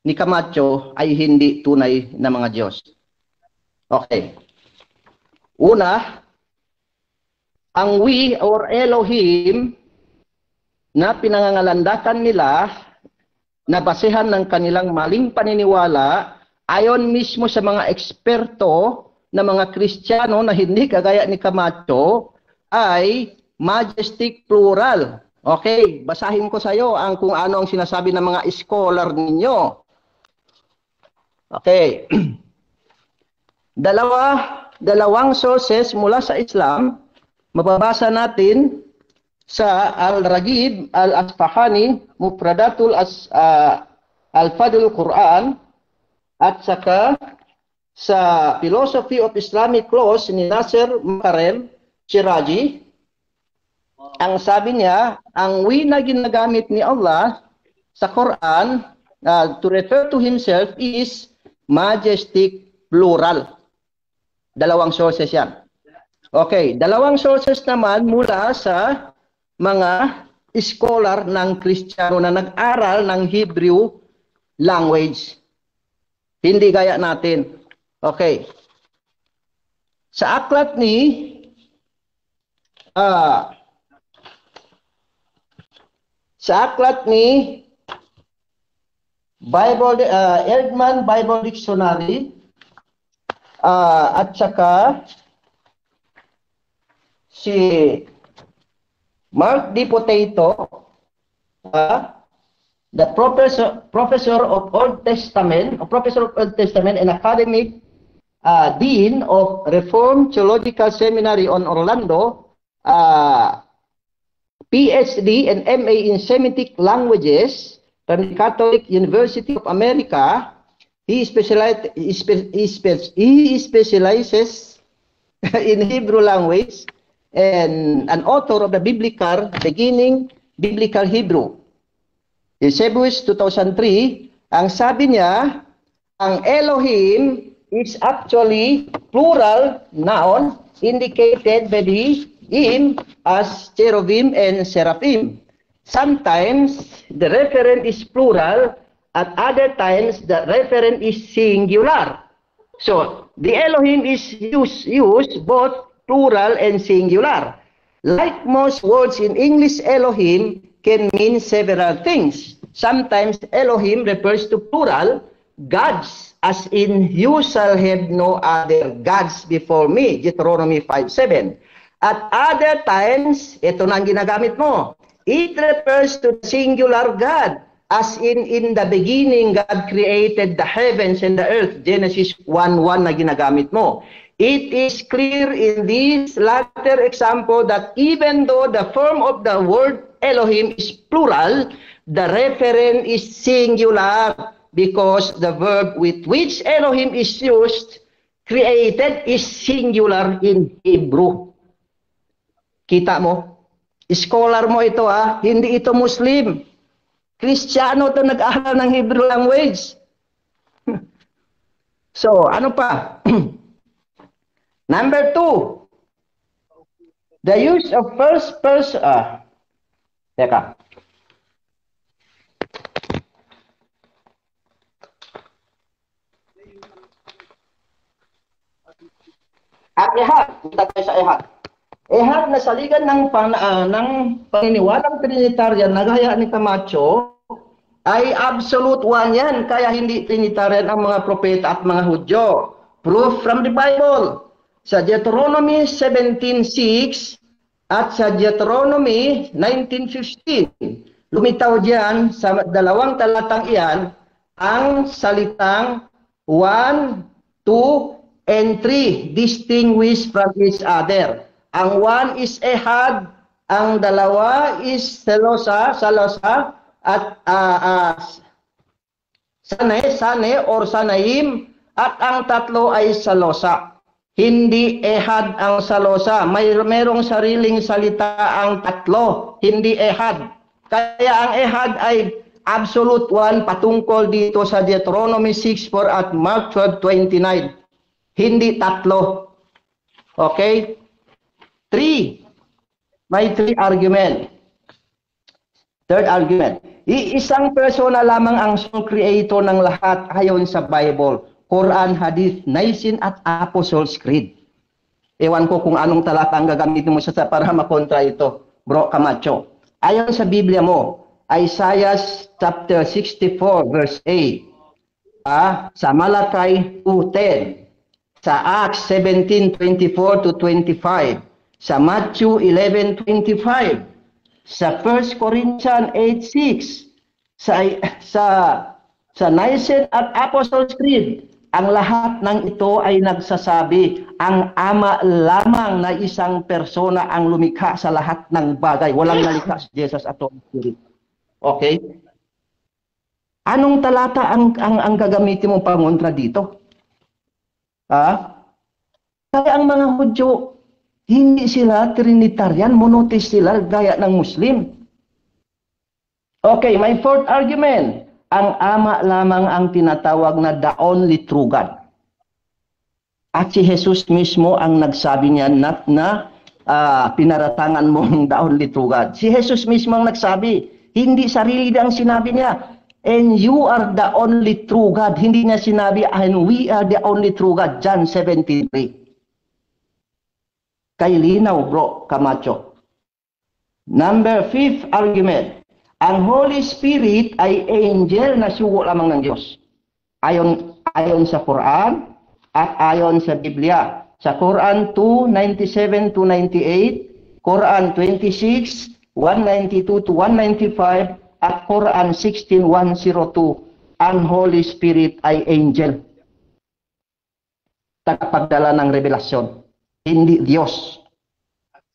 ni Camacho ay hindi tunay na mga Diyos. Okay. Una, ang we or Elohim na pinangangalandakan nila na basehan ng kanilang maling paniniwala ayon mismo sa mga eksperto na mga Kristiyano na hindi kagaya ni Camacho ay majestic plural. Okay, basahin ko sa iyo ang kung ano ang sinasabi ng mga scholar ninyo. Okay. Dalawang sources mula sa Islam, mababasa natin sa Al-Ragib Al-Asfahani, Mufradatul Al-Fadl Quran, at saka sa Philosophy of Islamic Laws ni Nasser Makarem Shirazi. Ang sabi niya, ang we na ginagamit ni Allah sa Quran to refer to himself is majestic, plural. Dalawang sources yan. Okay, dalawang sources naman mula sa mga scholar ng Kristiyano na nag-aral ng Hebrew language. Hindi gaya natin. Okay. Sa aklat ni Erdman Bible Dictionary at saka si Mark D. Potato, the professor of Old Testament and academic dean of Reformed Theological Seminary on Orlando, PhD and MA in Semitic Languages from the Catholic University of America. He specializes in Hebrew language and an author of the Beginning Biblical Hebrew. Eusebius 2003, ang sabi niya, ang Elohim is actually plural noun indicated by the him as cherubim and seraphim. Sometimes the referent is plural, at other times the referent is singular. So the Elohim is used both plural and singular. Like most words in English, Elohim can mean several things. Sometimes Elohim refers to plural, gods, as in, you shall have no other gods before me, Deuteronomy 5:7. At other times, ito na ang ginagamit mo, it refers to the singular God, as in the beginning, God created the heavens and the earth, Genesis 1:1 na ginagamit mo. It is clear in this latter example that even though the form of the word Elohim is plural, the referent is singular because the verb with which Elohim is used, created, is singular in Hebrew. Kita mo? Scholar mo ito hindi ito Muslim. Kristiyano ito nag-aaral ng Hebrew language. So, ano pa? Number 2, the use of first person. Teka. At ehad, punta tayo sa ehad. Ehad na saligan ng paniniwalang Trinitarian na gaya ni Camacho ay absolute one yan. Kaya hindi Trinitarian ang mga propeta at mga Hudyo. Proof from the Bible. Sa Deuteronomy 17:6 at sa Deuteronomy 19:15. Lumitaw diyan sa dalawang talatang iyan ang salitang 1, 2, and 3 distinguished from each other. Ang 1 is ehad, ang dalawa is salosa, at sane or sanaim, at ang tatlo ay salosa. Hindi ehad ang salosa. Merong sariling salita ang tatlo, hindi ehad. Kaya ang ehad ay absolute one patungkol dito sa Deuteronomy 6:4 at Mark 12:29. Hindi tatlo. Okay? 3. May 3 argument. Third argument. Iisang persona lamang ang sole creator ng lahat ayon sa Bible. Quran, Hadith, Nicene at Apostles' Creed. Ewan ko kung anong talata ang gagamitin mo sa para makontra ito, Bro Camacho. Ayon sa Biblia mo, Isaiah chapter 64 verse 8, sa Malachi 2:10, sa Acts 17:24 to 25, sa Matthew 11:25, sa 1 Corinthians 8:6, sa Nicene at Apostles' Creed. Ang lahat ng ito ay nagsasabi, ang Ama lamang na isang persona ang lumikha sa lahat ng bagay. Walang nalikha si Jesus at Holy Spirit. Okay? Anong talata ang gagamitin mong pangontra dito? Kaya ang mga Hudyo, hindi sila Trinitarian, monotheist sila gaya ng Muslim. Okay, my fourth argument. ang Ama lamang ang tinatawag na the only true God. At si Jesus mismo ang nagsabi niya na pinaratangan mong the only true God. Si Jesus mismo ang nagsabi, hindi sarili niya ang sinabi niya. And you are the only true God. Hindi niya sinabi, and we are the only true God. John 17:3. Kay linaw, bro, Camacho. Number 5th argument. Ang Holy Spirit ay angel na sugo lamang ng Diyos. Ayon sa Quran at ayon sa Biblia. Sa Quran 2:97-98, Quran 26, 192-195, at Quran 16:102, ang Holy Spirit ay angel. Tagapagdala ng revelasyon, hindi Diyos.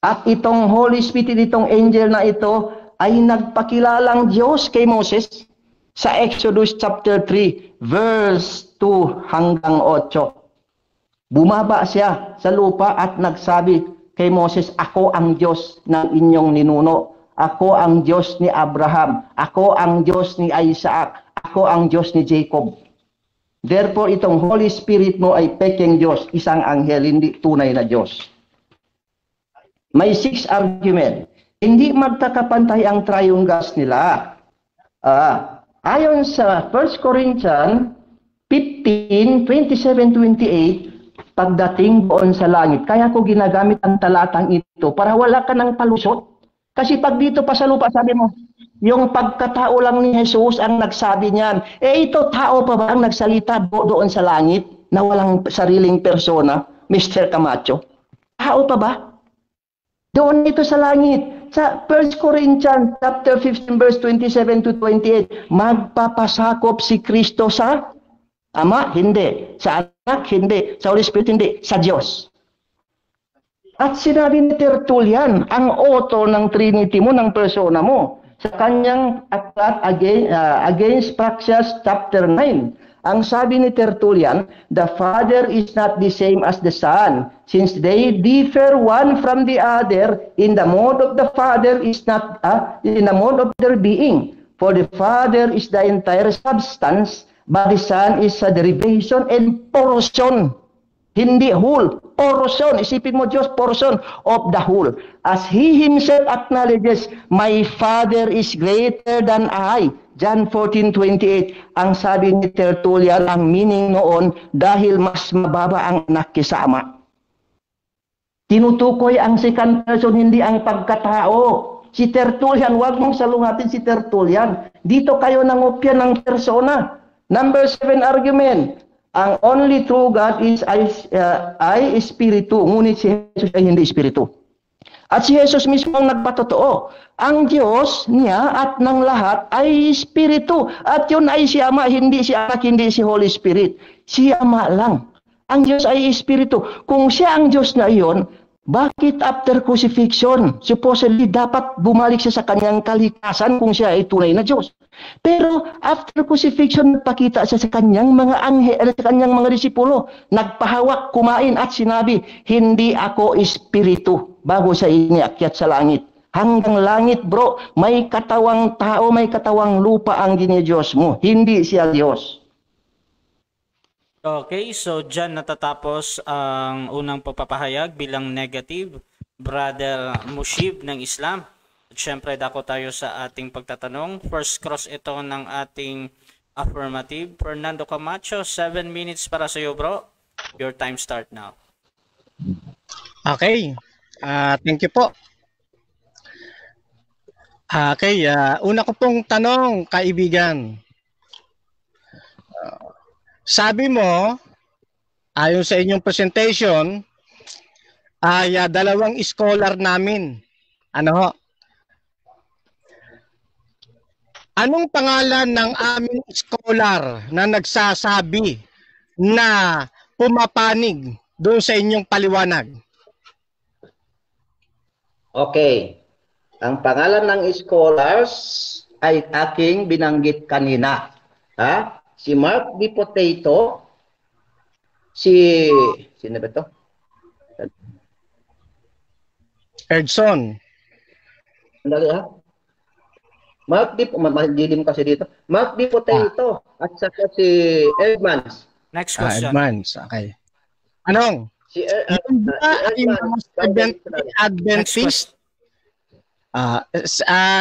At itong Holy Spirit, itong angel na ito, ay nagpakilalang Diyos kay Moses sa Exodus chapter 3, verse 2 hanggang 8. Bumaba siya sa lupa at nagsabi kay Moses, ako ang Diyos ng inyong ninuno. Ako ang Diyos ni Abraham. Ako ang Diyos ni Isaac. Ako ang Diyos ni Jacob. Therefore, itong Holy Spirit mo ay peking Diyos, isang anghel, hindi tunay na Diyos. May 6 argument. Hindi magkakapantay ang triungles nila. Ayon sa 1 Corinthians 15:27-28, pagdating doon sa langit. Kaya ko ginagamit ang talatang ito para wala ka ng palusot. Kasi pag dito pa sa lupa, sabi mo, yung pagkatao lang ni Jesus ang nagsabi niyan. Ito, tao pa ba ang nagsalita doon sa langit na walang sariling persona, Mr. Camacho? Tao pa ba? Doon ito sa langit. Sa 1 Corinthians chapter 15 verse 27-28, magpapasakop si Kristo sa Ama? Hindi. Sa Anak? Hindi. Sa Holy Spirit? Hindi. Sa Diyos. At sinabi ni Tertullian, ang author ng Trinity mo, ng persona mo, sa kanyang aklat against Praxeas chapter 9. Ang sabi ni Tertullian, the Father is not the same as the Son, since they differ one from the other in the mode of the Father is not in the mode of their being. For the Father is the entire substance, but the Son is a derivation and portion. Hindi whole, portion. Isipin mo Diyos, portion of the whole. As He Himself acknowledges, my Father is greater than I. John 14:28. Ang sabi ni Tertullian, ang meaning noon, dahil mas mababa ang anak kaysa ama. Tinutukoy ang second person, hindi ang pagkatao. Si Tertullian, wag mong salungatin si Tertullian. Dito kayo nangopya ng persona. Number 7 argument. Ang only true God is ay Espiritu, ngunit si Jesus ay hindi Espiritu. At si Jesus mismo ang nagpatotoo. Ang Diyos niya at ng lahat ay Espiritu. At yun ay si Ama, hindi si Anak, hindi si Holy Spirit. Si Ama lang. Ang Diyos ay Espiritu. Kung siya ang Diyos na iyon, bakit after crucifixion, supposedly dapat bumalik siya sa kanyang kalikasan kung siya ay tunay na Diyos. Pero after crucifixion, nagpakita siya sa kanyang mga anghel, sa kanyang mga disipulo, nagpahawak, kumain at sinabi, hindi ako Espiritu bago sa iniakyat sa langit. Hanggang langit bro, may katawang tao, may katawang lupa ang dinidiyos mo, hindi siya Diyos. Okay, so dyan natatapos ang unang pagpapahayag bilang negative, Brother Mushib ng Islam. At syempre, dako tayo sa ating pagtatanong. First cross ito ng ating affirmative. Fernando Camacho, 7 minutes para sa iyo, bro. Your time start now. Okay. Thank you po. Okay, una ko pong tanong, kaibigan. Sabi mo, ayon sa inyong presentation, ay dalawang scholar namin. Ano ho? Anong pangalan ng aming scholar na nagsasabi na pumapanig doon sa inyong paliwanag? Okay. Ang pangalan ng scholars ay aking binanggit kanina. Si Mark D. Potato, sino ba ito? Edson. Sandali Mark D. Madilim kasi dito. Mark D. Potato at saka si Edmonds. Next question. Edmonds, okay. Anong? Si Yung ba ay mga Seventh-day Adventist?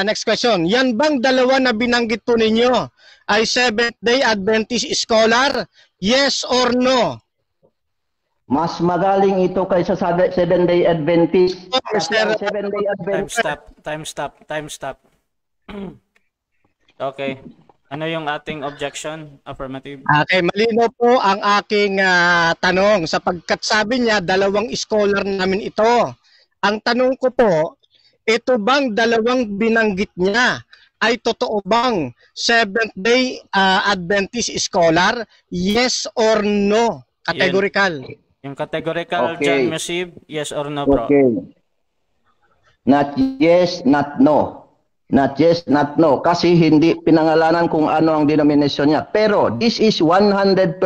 Next question. Yan bang dalawa na binanggit po ninyo ay Seventh-day Adventist scholar? Yes or no? Mas magaling ito kaysa sa Seven-day Adventist. Time Seven-day Adventist. stop. Okay. Ano yung ating objection? Affirmative. Okay, malinaw po ang aking tanong sapagkat sabi niya dalawang scholar namin ito. Ang tanong ko po, ito bang dalawang binanggit niya ay totoo bang Seventh-day Adventist scholar? Yes or no? Categorical. Yung categorical, Okay. John Musib, yes or no, bro? Okay. Not yes, not no. Not yes, not no. Kasi hindi pinangalanan kung ano ang denomination niya. Pero this is 100%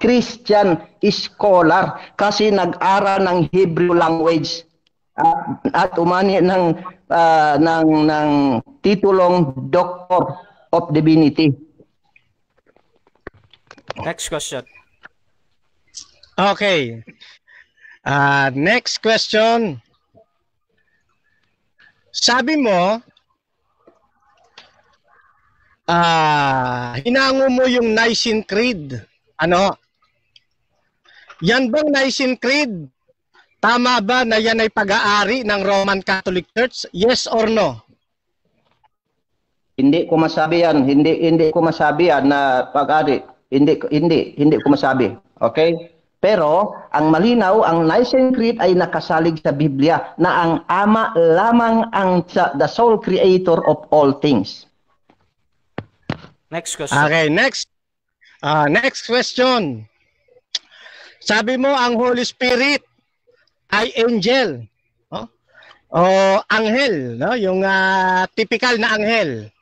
Christian scholar kasi nag-aral ng Hebrew language at umani ng titulong Doctor of Divinity. Next question. Okay. Next question. Sabi mo, hinango mo yung Nicene Creed. Ano? Yan bang Nicene Creed? Tama ba na yan ay pag-aari ng Roman Catholic Church? Yes or no? Hindi ko masabi yan. Hindi ko masabi yan na pag-ari. Hindi ko masabi. Okay? Pero, ang malinaw, ang Nicene Creed ay nakasalig sa Biblia na ang Ama lamang ang the sole creator of all things. Next question. Okay, next. Next question. Sabi mo, ang Holy Spirit ay angel. O anghel, no? Yung typical na anghel.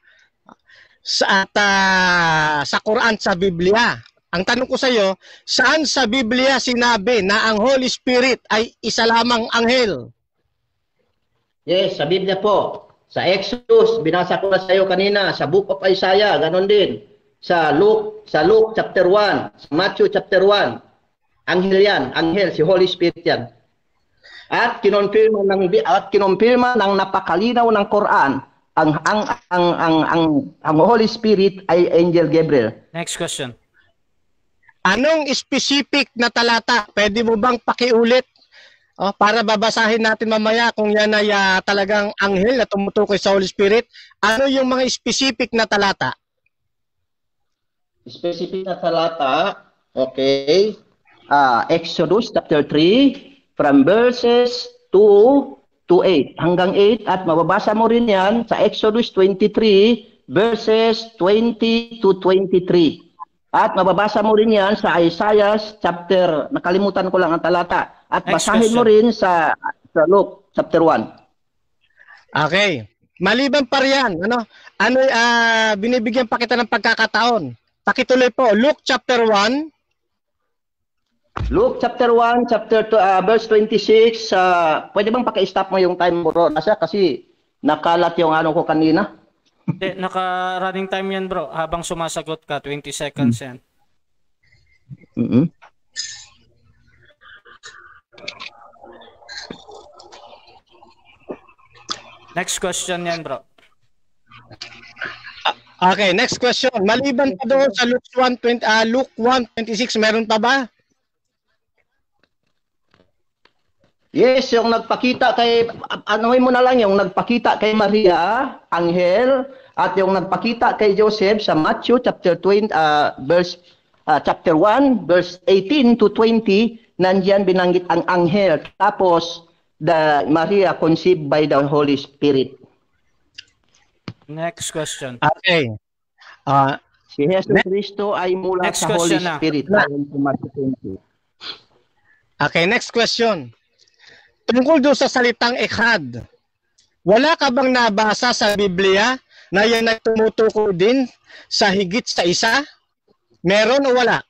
Sa Quran, sa Biblia. Ang tanong ko sa iyo, saan sa Biblia sinabi na ang Holy Spirit ay isa lamang anghel? Yes, sa Biblia po. Sa Exodus, binasa ko na sa iyo kanina. Sa Book of Isaiah, ganon din. Sa Luke chapter 1. Sa Matthew chapter 1. Anghel yan. Anghel, si Holy Spirit yan. At kinumpirma ng napakalinaw ng Quran ang Holy Spirit ay Angel Gabriel. Next question. Anong specific na talata? Pwede mo bang pakiulit? Para babasahin natin mamaya kung yan ay talagang anghel na tumutukoy sa Holy Spirit. Ano yung mga specific na talata? Specific na talata, okay. Exodus chapter 3 from verses 2 to 8 hanggang 8 at mababasa mo rin yan sa Exodus 23 verses 20 to 23. At mababasa mo rin yan sa Isaiah chapter, nakalimutan ko lang ang talata. At basahin mo rin sa Luke chapter 1. Okay. Maliban pa riyan, binibigyan pa kita ng pagkakataon. Pakituloy po, Luke chapter 1. Luke chapter 1, chapter 2, verse 26. Pwede bang paki-stop mo yung time mo, Nasa? Kasi nakalat yung ano ko kanina. Naka-running time yan, bro. Habang sumasagot ka, 20 seconds yan. Next question yan, bro. Okay, next question. Maliban pa doon sa Luke 1:26, meron pa ba? Yes, yung nagpakita kay, anuhin mo na lang yung nagpakita kay Maria, anghel, at yung nagpakita kay Joseph sa Matthew chapter 1, verse 18 to 20, nandiyan binanggit ang anghel. Tapos, Maria conceived by the Holy Spirit. Next question. Okay. Si Jesus Cristo ay mula sa Holy Spirit. Okay, next question. Tungkol doon sa salitang Echad, wala ka bang nabasa sa Biblia na yan ay tumutukoy din sa higit sa isa? Meron o wala?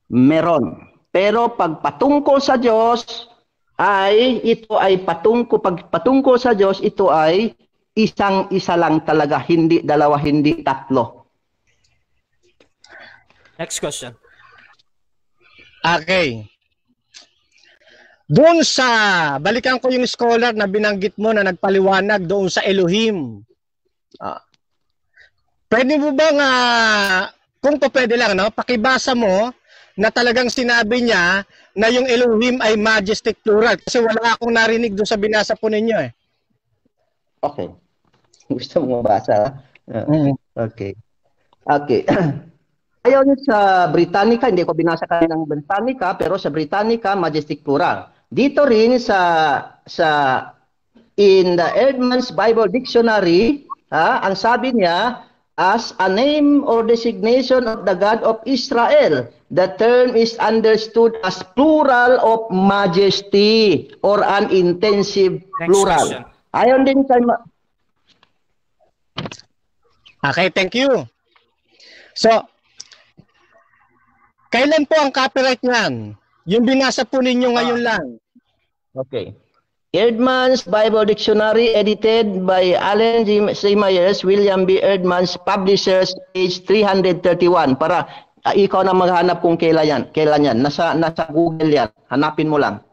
Meron. Pero pag patungkol sa Diyos, pag patungkol sa Diyos, ito ay isang-isa lang talaga, hindi dalawa, hindi tatlo. Next question. Okay. Doon sa, balikan ko yung scholar na binanggit mo na nagpaliwanag doon sa Elohim. Pwede mo bang, kung po pwede lang, no, pakibasa mo na talagang sinabi niya na yung Elohim ay majestic plural. Kasi wala akong narinig doon sa binasa po ninyo eh. Okay. Gusto mo mabasa? Okay. Okay. Ayon sa Britannica, hindi ko binasa kanina ng Britannica, pero sa Britannica, majestic plural. Dito rin in the Eerdmans Bible Dictionary, ang sabi niya, as a name or designation of the God of Israel, the term is understood as plural of majesty or an intensive plural. Question. Ayon din sa Okay, thank you. So, kailan po ang copyright niyan? Yung binasa po ninyo ngayon lang. Okay. Eerdmans Bible Dictionary edited by Allen C. Myers, William B. Eerdmans, Publishers, page 331. Para ikaw na maghanap kung kailan yan. Nasa Google yan. Hanapin mo lang.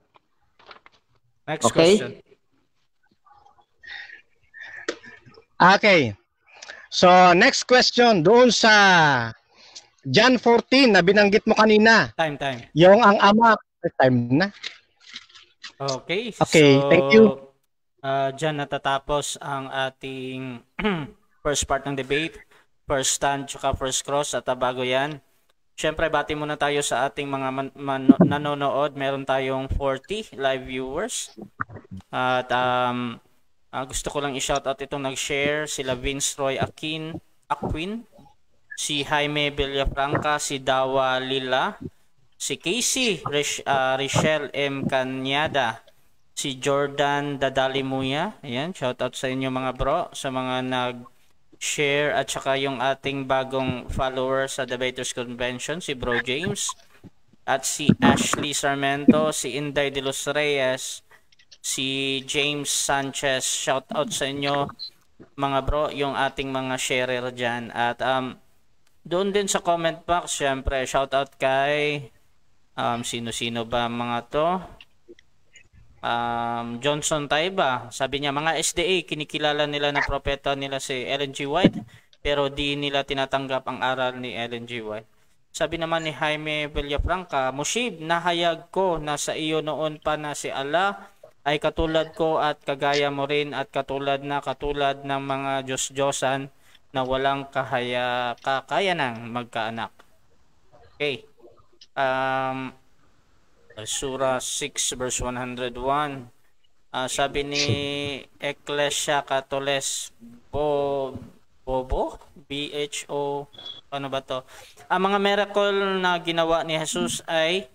Next Okay? question. Okay. So, next question. Doon sa John 14 na binanggit mo kanina. Time. Yung ang ama. Time na. Okay. Okay, so, thank you. Diyan natatapos ang ating first part ng debate. First stand, tsaka first cross. At bago yan, syempre bati muna tayo sa ating mga nanonood. Meron tayong 40 live viewers. At gusto ko lang i-shoutout itong nag-share. Sila Vince Roy Aquin, si Jaime Villafranca, si Dawa Lila, si Casey Richelle M. Cañada, si Jordan Dadalimuya. Ayan, shoutout sa inyo mga bro, sa mga nag-share at saka yung ating bagong follower sa Debaters Convention, si Bro James, at si Ashley Sarmento, si Inday de los Reyes, si James Sanchez. Shoutout sa inyo mga bro, yung ating mga sharer dyan. At doon din sa comment box, syempre shoutout kay sino-sino ba mga to? Johnson Taiba. Sabi niya, mga SDA, kinikilala nila na propeta nila si Ellen G. White, pero di nila tinatanggap ang aral ni Ellen G. White. Sabi naman ni Jaime Villafranca, Mushib, nahayag ko na sa iyo noon pa na si Allah ay katulad ko at kagaya mo rin at katulad ng mga Diyos-Diyosan na walang kakayanang magkaanak. Okay. Surah 6 verse 101. Sabi ni Ecclesia Catoles Bobo BHO, ano ba to? Ang mga miracle na ginawa ni Jesus ay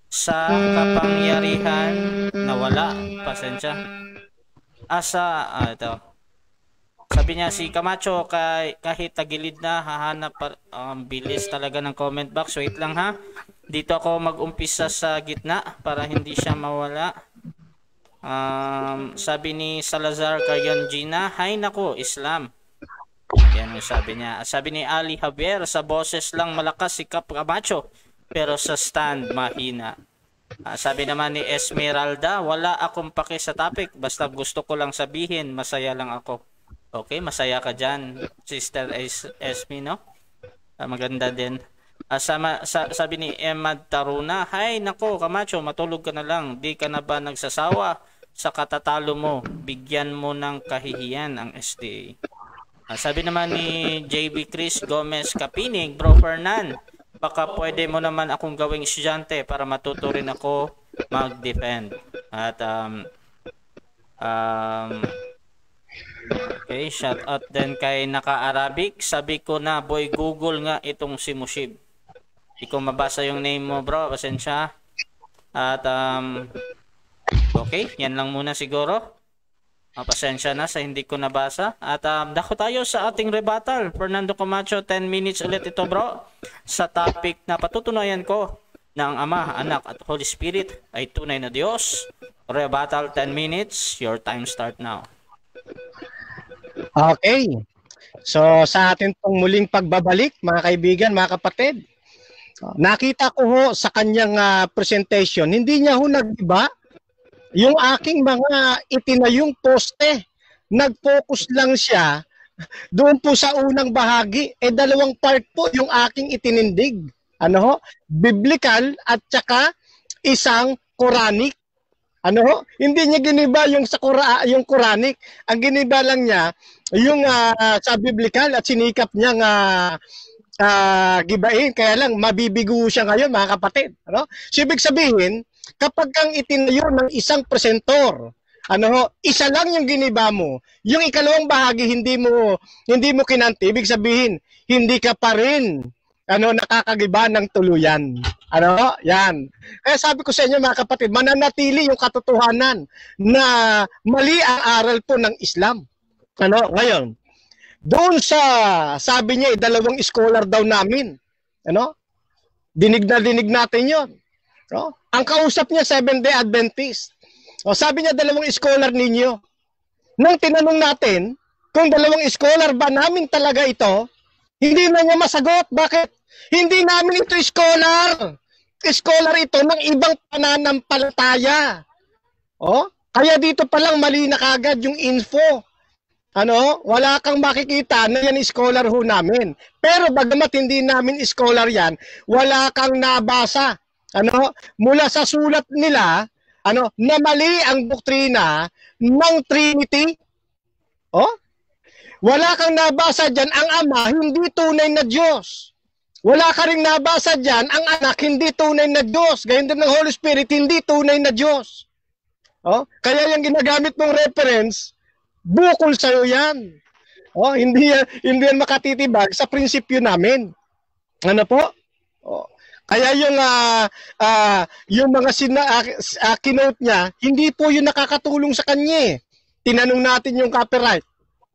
sa kapangyarihan na wala. Pasensya. Ito. Sabi niya si Camacho, kahit tagilid na, hahanap bilis talaga ng comment box. Wait lang ha. Dito ako mag-umpisa sa gitna para hindi siya mawala. Sabi ni Salazar Carrion Gina, hay nako, Islam. Yan yung sabi niya. Sabi ni Ali Javier, sa boses lang malakas si Camacho, pero sa stand mahina. Sabi naman ni Esmeralda, wala akong pake sa topic, basta gusto ko lang sabihin, masaya lang ako. Okay, masaya ka dyan, Sister Esme, no? Maganda din. Sabi ni Emad Taruna, hay nako Camacho, matulog ka na lang, di ka na ba nagsasawa sa katatalo mo, bigyan mo ng kahihiyan ang SDA. Sabi naman ni JB Chris Gomez Kapinig, Bro Fernan, baka pwede mo naman akong gawing estudyante para matuto rin ako mag-defend. At okay, shout out din kay Naka-Arabic. Sabi ko na, boy, Google nga itong si Mushib. Hindi ko mabasa yung name mo, bro. Pasensya. At okay, yan lang muna siguro. Pasensya na sa hindi ko nabasa. At dako tayo sa ating rebuttal. Fernando Camacho, 10 minutes ulit ito, bro. Sa topic na patutunayan ko na ang Ama, Anak at Holy Spirit ay tunay na Diyos. Rebuttal, 10 minutes. Your time start now. Okay. So sa atin pong muling pagbabalik, mga kaibigan, mga kapatid, nakita ko ho sa kanyang presentation, hindi niya ho nag-iba yung aking mga itinayong poste. Nag-focus lang siya doon po sa unang bahagi. Dalawang part po yung aking itinindig. Ano ho? Biblical at saka isang Quranic. Ano ho? Hindi niya giniba yung sa yung Quranic. Ang giniba lang niya yung sa biblical at sinikap niyang gibain. Kaya lang mabibigo siya ngayon, mga kapatid. Ano? So, ibig sabihin, kapag kang itinayo ng isang presentor, ano ho, isa lang yung giniba mo. Yung ikalawang bahagi hindi mo kinanti. Ibig sabihin, hindi ka pa rin nakakagiba ng tuluyan. Ano? Yan. Kaya sabi ko sa inyo, mga kapatid, mananatili yung katotohanan na mali ang aral po ng Islam. Ano? Ngayon, doon sa sabi niya, dalawang scholar daw namin. Ano? Dinig natin 'yon. No? Ang kausap niya, Seventh-day Adventist. O, sabi niya, dalawang scholar ninyo. Nang tinanong natin, kung dalawang scholar ba namin talaga ito, hindi na niya masagot. Bakit? Hindi namin ito scholar. Scholar ito ng ibang pananampalataya. O, kaya dito pa lang mali na kagad yung info. Ano? Wala kang makikita na yan scholar ho namin. Pero bagamat hindi namin scholar yan, wala kang nabasa. Ano? Mula sa sulat nila, na mali ang doktrina ng Trinity. Oh? Wala kang nabasa diyan ang Ama hindi tunay na Diyos. Wala ka ring nabasa diyan ang Anak hindi tunay na Diyos. Gayon din ng Holy Spirit hindi tunay na Diyos. Oh? Kaya yung ginagamit mong reference, bukol sa iyo 'yan. Oh, hindi yan makatitibag sa prinsipyo namin. Ano po? Oh. Kaya yung mga kinote niya, hindi po yung nakakatulong sa kanya. Tinanong natin yung copyright.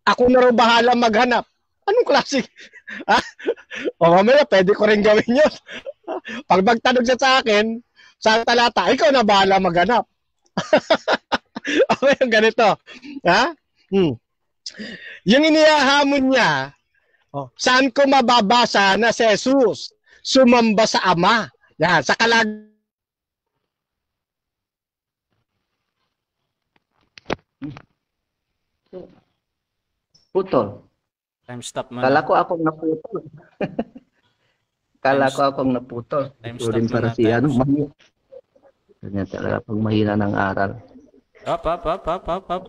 Ako na raw bahala maghanap. Anong klase? O mamaya, pwede ko rin gawin yun. Pag magtanong siya sa akin, sa talata, ikaw na bahala maghanap. Okay, yung ganito. Ha? Yung inihahamon niya, saan ko mababasa na si Jesus sumamba sa Ama? Yan, sa Putol. Time stop mo Kala na. ko akong naputol. Kala ko akong naputol. Time Ito stop rin para muna, si time mahina. Ganyan talaga pag mahina ng aral. Up.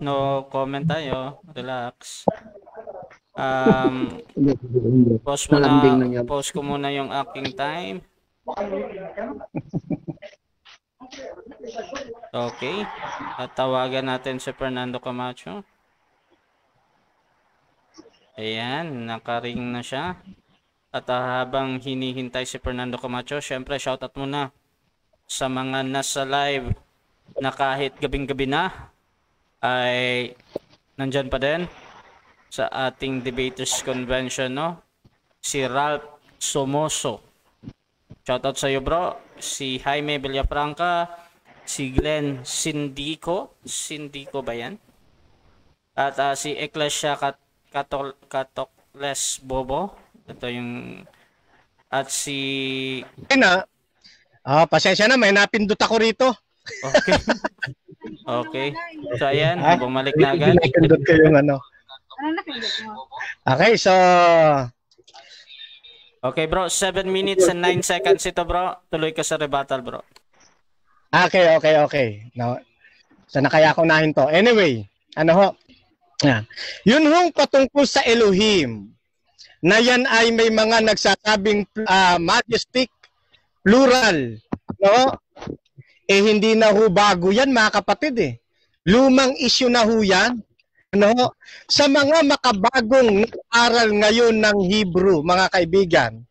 No comment tayo. Relax. Pause mo Nalambing na na. niya. Pause ko muna yung aking time. Okay. At tawagan natin si Fernando Camacho. Ayan, nakaring na siya. At habang hinihintay si Fernando Camacho, syempre shoutout muna sa mga nasa live na kahit gabing-gabi na ay nandyan pa din sa ating debaters convention, no? Si Ralph Somoso. Shoutout sa iyo, bro. Si Jaime Villafranca, si Glenn Sindico ba yan? At si Ecclesia Katokles Bobo. Ito yung at si pasensya na, may napindot ako rito. Okay. Okay. So ayan, bumalik na agad. Napindot ko yung Okay, so okay, bro. 7 minutes and 9 seconds ito, bro. Tuloy ka sa rebuttal, bro. Okay. No. So nakaya ko nahin to. Anyway, yun hong patungkol sa Elohim, na yan ay may mga nagsasabing majestic, plural, no? Hindi na ho bago yan, mga kapatid. Lumang issue na ho yan. No? Sa mga makabagong aral ngayon ng Hebrew, mga kaibigan,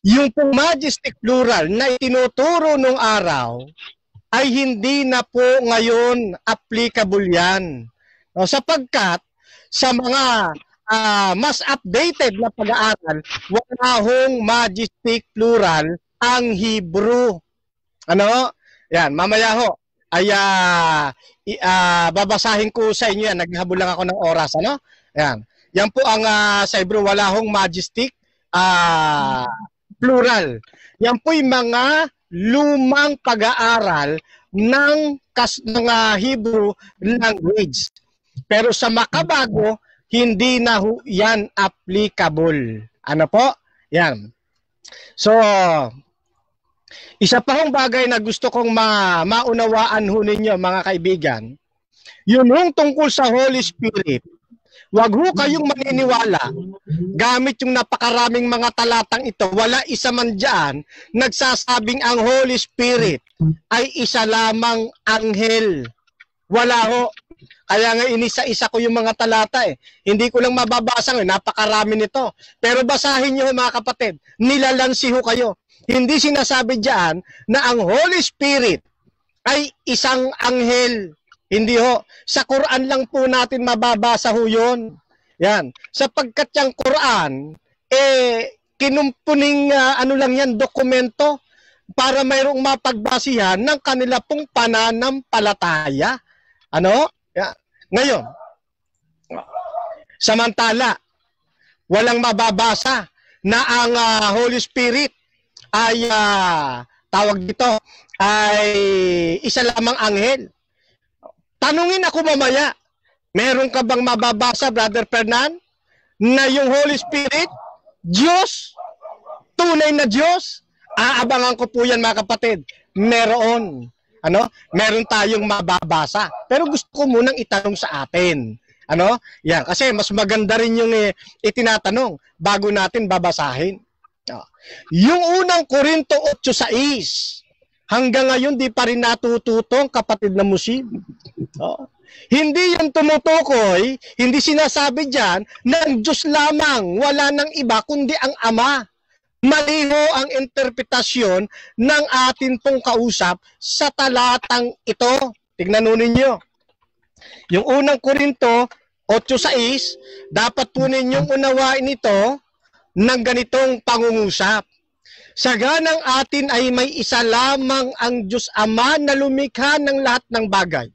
yung majestic plural na itinuturo nung araw ay hindi na po ngayon applicable yan. No? Sapagkat sa mga mas updated na pag-aaral, wala hong majestic plural ang Hebrew. Yan, mamaya ho ay babasahin ko sa inyo yan. Naghabol lang ako ng oras, Yan. Yan po ang sa Hebrew, wala hong majestic, plural. Yan po yung mga lumang pag-aaral ng Hebrew language. Pero sa makabago, hindi na yan applicable. Ano po? Yan. So, isa pa hong bagay na gusto kong maunawaan ho ninyo, mga kaibigan, yun hong tungkol sa Holy Spirit. Wag ho kayong maniniwala gamit yung napakaraming mga talatang ito. Wala isa man dyan nagsasabing ang Holy Spirit ay isa lamang anghel. Wala ho. Kaya nga inisa-isa ko yung mga talata eh. Hindi ko lang mababasa ngayon, napakarami nito. Pero basahin nyo mga kapatid, nilalansi ho kayo. Hindi sinasabi dyan na ang Holy Spirit ay isang anghel. Hindi ho. Sa Quran lang po natin mababasa ho yun. Yan. Sapagkat yung Quran, kinumpuning lang yan, dokumento para mayroong mapagbasihan ng kanila pong pananampalataya. Ano? Yeah. Ngayon, samantala, walang mababasa na ang Holy Spirit ay, tawag dito, ay isa lamang anghel. Tanungin ako mamaya, meron ka bang mababasa, Brother Fernan, na yung Holy Spirit, Diyos, tunay na Diyos? Aabangan ko po yan mga kapatid. Meron. Ano? Meron tayong mababasa. Pero gusto ko munang itanong sa atin. Ano? Yan. Kasi mas maganda rin yung itinatanong bago natin babasahin. Yung unang Korinto 8:6, hanggang ngayon di pa rin natututong kapatid na Muslim. Hindi yan tumutukoy, hindi sinasabi dyan na ang Diyos lamang, wala nang iba kundi ang Ama. Maliho ang interpretasyon ng atin pong kausap sa talatang ito. Tignan ninyo. Yung unang Korinto 8:6, dapat po ninyong unawain ito ng ganitong pangungusap. Saganang atin ay may isa lamang ang Diyos Ama na lumikha ng lahat ng bagay.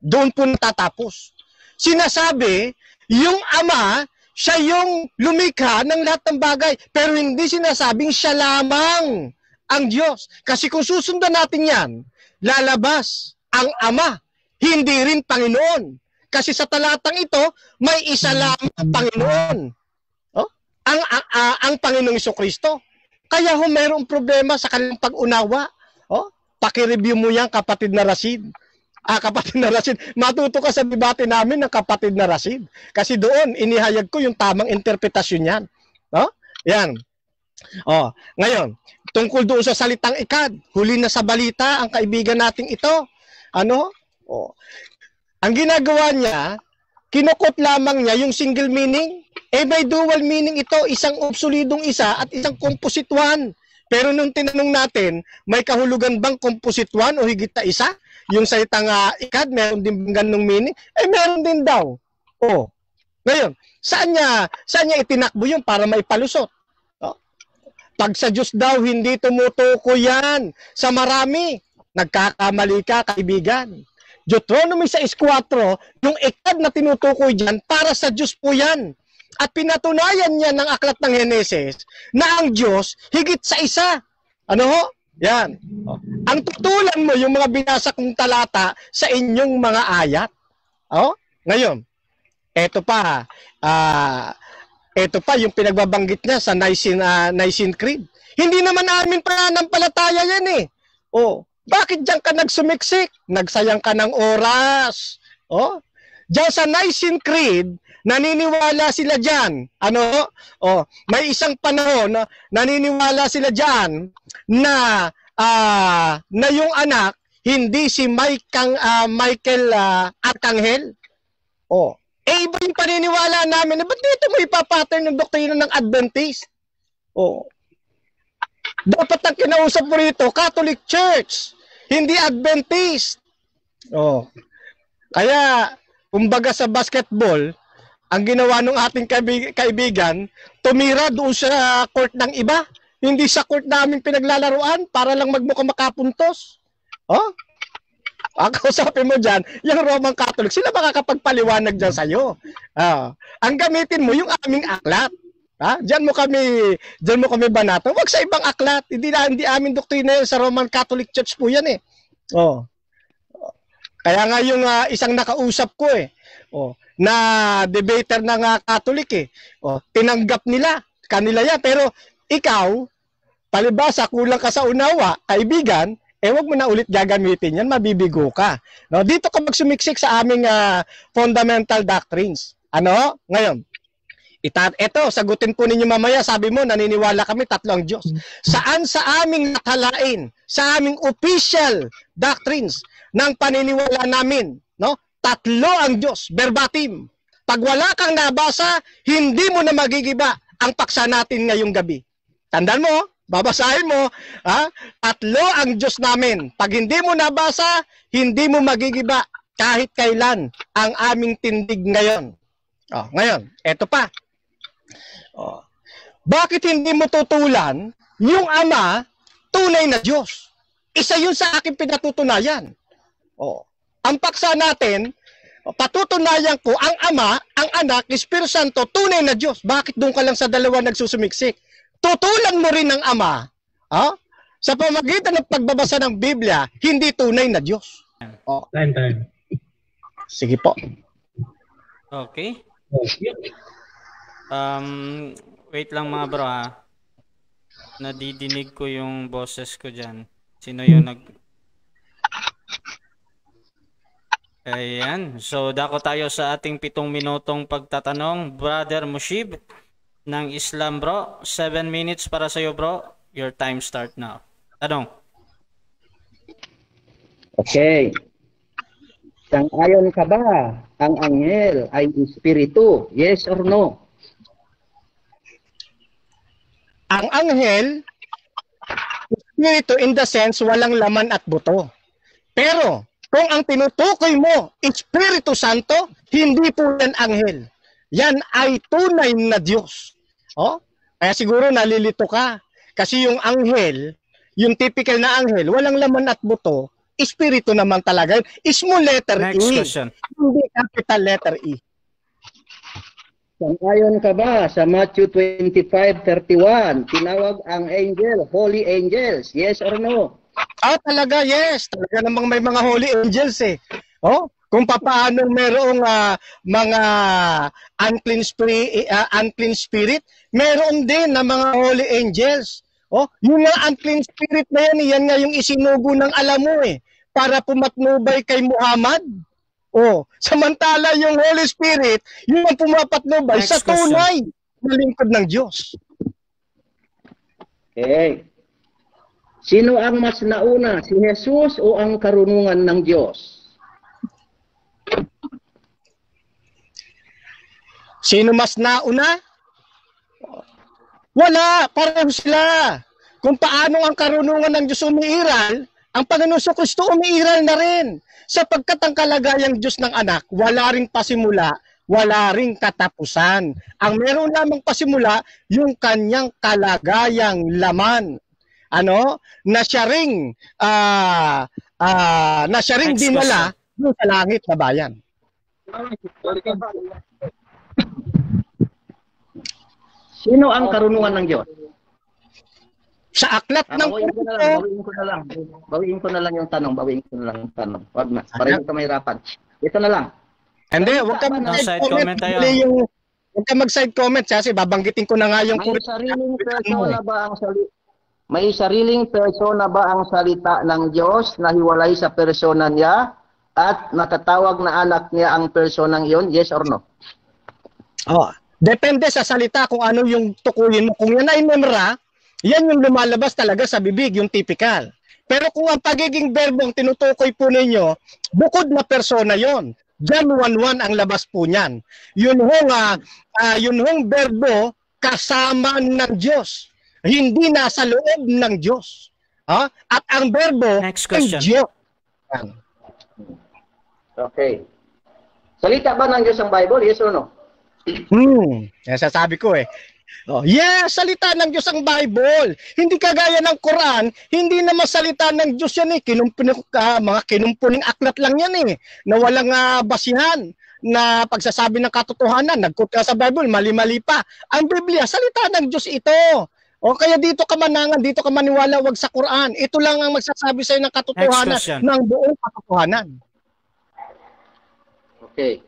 Doon po natatapos. Sinasabi, yung Ama, siya yung lumikha ng lahat ng bagay. Pero hindi sinasabing siya lamang ang Diyos. Kasi kung susundan natin yan, lalabas ang Ama, hindi rin Panginoon. Kasi sa talatang ito, may isa lamang Panginoon. Ang Panginoong Jesucristo. Kaya ho mayroong problema sa kanilang pag-unawa. Paki-review mo yan, kapatid na Rashid. Kapatid na Rashid, matuto ka sa debate namin ng kapatid na Rashid. Kasi doon, inihayag ko yung tamang interpretasyon yan. Yan. Ngayon, tungkol doon sa salitang ikad, huli na sa balita, ang kaibigan nating ito, ang ginagawa niya, kinukot lamang niya yung single meaning. May dual meaning ito, isang obsolidong isa at isang composite one. Pero nung tinanong natin, may kahulugan bang composite one o higit na isa? Yung salitang ikad, meron din ganong meaning? Meron din daw. Ngayon, saan niya itinakbo yun para maipalusot? Pag sa Diyos daw, hindi tumutuko yan. Sa marami, nagkakamali ka, kaibigan. Deuteronomy 6:4, yung ikad na tinutukoy dyan, para sa Diyos po yan. At pinatunayan niya ng aklat ng Heneses na ang Diyos higit sa isa. Ano ho? Yan. Ang tutulan mo yung mga binasa kong talata sa inyong mga ayat. Ngayon, eto pa yung pinagbabanggit niya sa Nicene Creed. Hindi naman amin pananampalataya yan eh. Bakit diyan ka nagsumiksik? Nagsayang ka ng oras. Diyan sa Nicene Creed, naniniwala sila diyan. May isang panahon na naniniwala sila diyan na yung anak hindi si Michael Arkanghel. Iba yung paniniwala namin. Ba't dito mo ipapattern ng doktrina ng Adventist? Dapat ang kinausap mo rito, Catholic Church, hindi Adventist. Kaya, kumbaga sa basketball, ang ginawa ng ating kaibigan, tumira doon sa court ng iba, hindi sa court namin pinaglalaruan para lang magmukhang makapuntos. kausapin mo dyan, yung Roman Catholic, sila makakapagpaliwanag dyan sa'yo. Ang gamitin mo, yung aming aklat. Diyan mo kami banato. Wag sa ibang aklat. Hindi amin doktrina yan sa Roman Catholic Church po yan eh. Kaya nga yung isang nakausap ko na debater ng Catholic tinanggap kanila yan. Pero ikaw, palibasa, kulang ka sa unawa, kaibigan, wag mo na ulit gagamitin yan, mabibigo ka. No, dito ka magsumiksik sa aming fundamental doctrines. Ngayon, ito, sagutin po ninyo mamaya, sabi mo, naniniwala kami, tatlo ang Diyos. Saan sa aming nakalain, sa aming official doctrines ng paniniwala namin, no? Tatlo ang Diyos, verbatim. Pag wala kang nabasa, hindi mo na magigiba ang paksa natin ngayong gabi. Tandaan mo, babasahin mo, tatlo ang Diyos namin. Pag hindi mo nabasa, hindi mo magigiba kahit kailan ang aming tindig ngayon. Ngayon, eto pa. Bakit hindi mo tutulan yung Ama, tunay na Diyos? Isa yun sa aking pinatutunayan. Ang paksa natin, patutunayan ko, ang Ama, ang Anak, Espiritu Santo, tunay na Diyos. Bakit doon ka lang sa dalawa nagsusumiksik? Tutulan mo rin ng Ama, sa pamamagitan ng pagbabasa ng Biblia, hindi tunay na Diyos. Time. Sige po. Okay. Wait lang mga bro Nadidinig ko yung boses ko dyan. Sino yung Ayan. So, dako tayo sa ating 7 minutong pagtatanong. Brother Mushib ng Islam, bro. 7 minutes para sa'yo, bro. Your time start now. Tanong. Okay. Sang-ayon ka ba ang anghel ay espiritu? Yes or no? Ang anghel, espiritu in the sense walang laman at buto. Pero, kung ang tinutukoy mo, Espiritu Santo, hindi po yan anghel. Yan ay tunay na Diyos. Kaya siguro nalilito ka. Kasi yung anghel, yung typical na anghel, walang laman at buto, espiritu naman talaga. Small letter Next E. question. Hindi capital letter E. Sang-ayon ka ba sa Matthew 25:31? Tinawag ang angel, holy angels. Yes or no? Talaga, yes. Talaga namang may mga holy angels eh. Kung papaano merong mga unclean spirit, meron din na mga holy angels. Yung nga unclean spirit na yan nga yung isinugo ng alam mo para pumatnubay kay Muhammad. Samantala yung Holy Spirit, yung pumapatnubay sa tunay na lingkod ng Diyos. Okay. Sino ang mas nauna, si Jesus o ang karunungan ng Diyos? Sino mas nauna? Wala, pareho sila. Kung paano ang karunungan ng Diyos umiiral, ang Panginoon Kristo umiiral na rin. Sapagkat ang kalagayang Diyos ng anak, wala ring pasimula, wala ring katapusan. Ang meron lamang pasimula, yung kanyang kalagayang laman. Na siya ring dinala sa langit na bayan. Sino ang karunungan ng Diyos? Sa aklat ng Bawiin ko na lang yung tanong. Wag na. Para hindi ka mahirapan. Ito na lang. Hindi, wag ka side comment tayo. Huwag ka mag-side comment kasi babanggitin ko na nga yung May sariling persona ba ang salita ng Diyos na hiwalay sa persona niya at natatawag na anak niya ang personang iyon? Yes or no? Depende sa salita kung ano yung tukuyin mo. Kung yan ay memra, yan yung lumalabas talaga sa bibig, yung typical. Pero kung ang pagiging verbong tinutukoy po ninyo, bukod na persona yon. John 1:1 ang labas po niyan. Yun hong verbo kasama ng Diyos. Hindi nasa loob ng Diyos. At ang verbo ay Diyos. Okay. Salita ba ng Diyos ang Bible? Yes or no? Yan sasabi ko Oh, yes, salita ng Diyos ang Bible. Hindi kagaya ng Quran, hindi naman salita ng Diyos yan eh. Mga kinumpuning aklat lang yan eh. Na walang basihan na pagsasabi ng katotohanan. Nag-quote ka sa Bible, mali-mali pa. Ang Biblia, salita ng Diyos ito. O kaya dito ka manangan, dito ka maniwala, wag sa Quran. Ito lang ang magsasabi sa'yo ng katotohanan, ng buong katotohanan. Okay.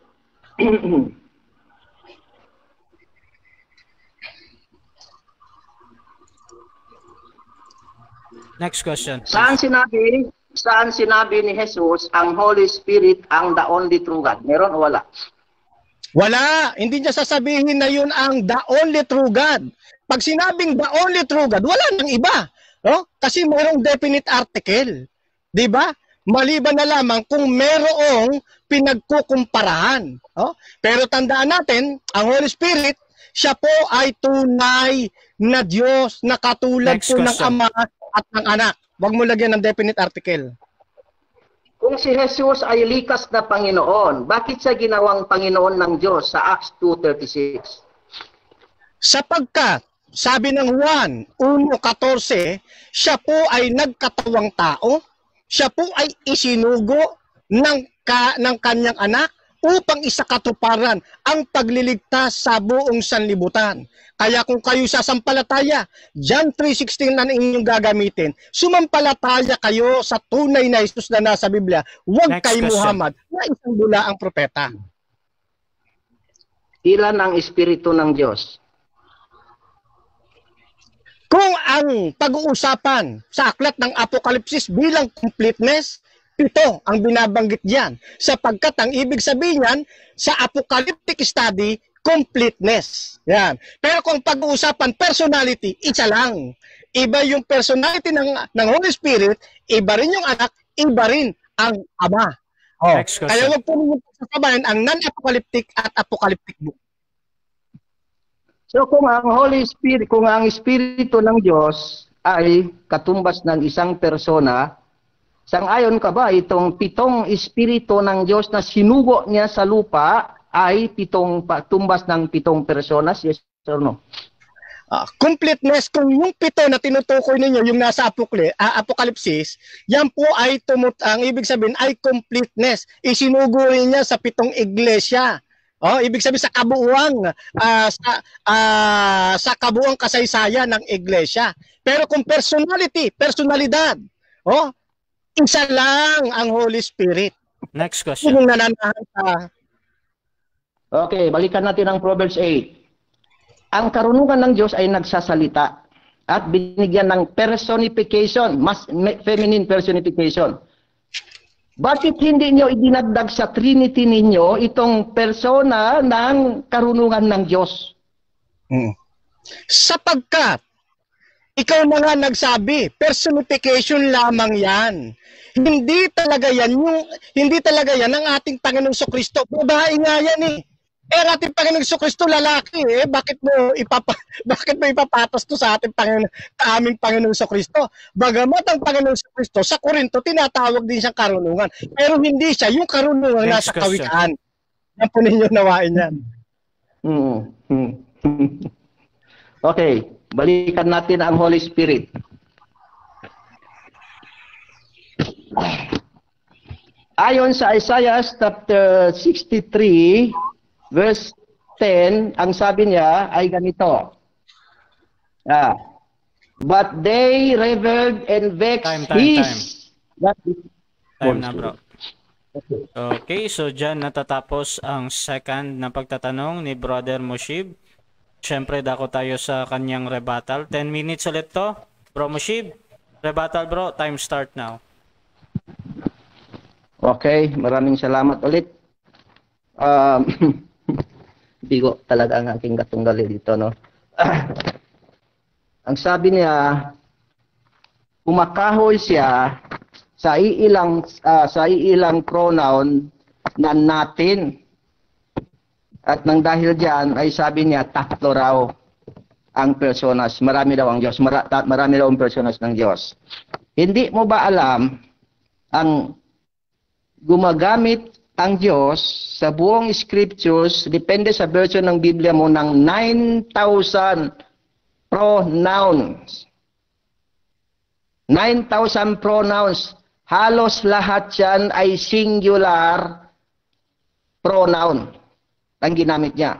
Next question. Saan sinabi ni Jesus ang Holy Spirit ang the only true God? Meron o wala? Wala. Hindi niya sasabihin na yun ang the only true God. Pag sinabing the only true God, wala nang iba. No? Kasi mayroong definite article. Di ba? Maliban na lamang kung mayroong pinagkukumparahan. No? Pero tandaan natin, ang Holy Spirit, siya po ay tunay na Diyos na katulad po ng Ama at ng Anak. Huwag mo lagyan ng definite article. Kung si Jesus ay likas na Panginoon, bakit siya ginawang Panginoon ng Diyos sa Acts 2:36? Sapagkat, sabi ng Juan 1:14, siya po ay nagkatawang tao, siya po ay isinugo ng kanyang anak upang isakatuparan ang pagliligtas sa buong sanlibutan. Kaya kung kayo sasampalataya, John 3:16 na inyong gagamitin, sumampalataya kayo sa tunay na Jesus na nasa Biblia, huwag kay Muhammad na isang bulaang propeta. Ilan ang Espiritu ng Diyos? Kung ang pag-uusapan sa aklat ng Apokalipsis bilang completeness, 7 ang binabanggit diyan. Sapagkat ang ibig sabihin niyan, sa apocalyptic study, completeness. Yan. Pero kung pag-uusapan personality, isa lang. Iba yung personality ng Holy Spirit, iba rin yung anak, iba rin ang Ama. Oh. Kaya wag po ninyo sasabayan ang non-apocalyptic at apocalyptic book. So kung ang Holy Spirit, kung ang Espiritu ng Diyos ay katumbas ng isang persona, sang-ayon ka ba itong 7 Espiritu ng Diyos na sinugo niya sa lupa ay tumbas ng 7 personas? Yes or no? Completeness, kung yung 7 na tinutukoy ninyo, yung nasa Apokalipsis, yan po ay ang ibig sabihin ay completeness. Isinugo rin niya sa 7 iglesia. Ibig sabihin sa kabuuang sa kabuuang kasaysayan ng iglesia. Pero kung personalidad, isa lang ang Holy Spirit. Next question. Kung nananahan sa Okay, balikan natin ang Proverbs 8. Ang karunungan ng Diyos ay nagsasalita at binigyan ng personification, feminine personification. Bakit hindi nyo idinagdag sa Trinity ninyo itong persona ng karunungan ng Diyos? Sapagkat, ikaw na nga nagsabi, personification lamang yan. Hindi talaga yan ang ating Panginoong Jesucristo. Babae nga yan eh. Ang ating Panginoong Jesucristo lalaki eh. Bakit mo ipapatos to sa aming Panginoong Jesucristo? Bagamat ang Panginoong Jesucristo sa Korinto tinatawag din siyang karunungan. Pero hindi siya yung karunungan nasa kawikaan. Yan po ninyo nawain yan. Okay, balikan natin ang Holy Spirit. Ayon sa Isaiah chapter 63 verse 10, ang sabi niya ay ganito. But they reveled and vexed his... Time na, bro. Okay, so dyan natatapos ang second na pagtatanong ni Brother Mushib. Siyempre, dako tayo sa kanyang rebuttal. 10 minutes ulit to. Bro Mushib, rebuttal bro, time start now. Okay, maraming salamat ulit. Bigo talaga ang aking katunggali dito, no? Ang sabi niya, kumakahoy siya sa iilang pronoun na natin. At nang dahil diyan ay sabi niya, 3 raw ang personas. Marami daw ang Diyos. Marami daw ang personas ng Diyos. Hindi mo ba alam ang gumagamit ang Diyos sa buong scriptures, depende sa version ng Biblia mo, ng 9,000 pronouns. 9,000 pronouns. Halos lahat yan ay singular pronoun ang ginamit niya.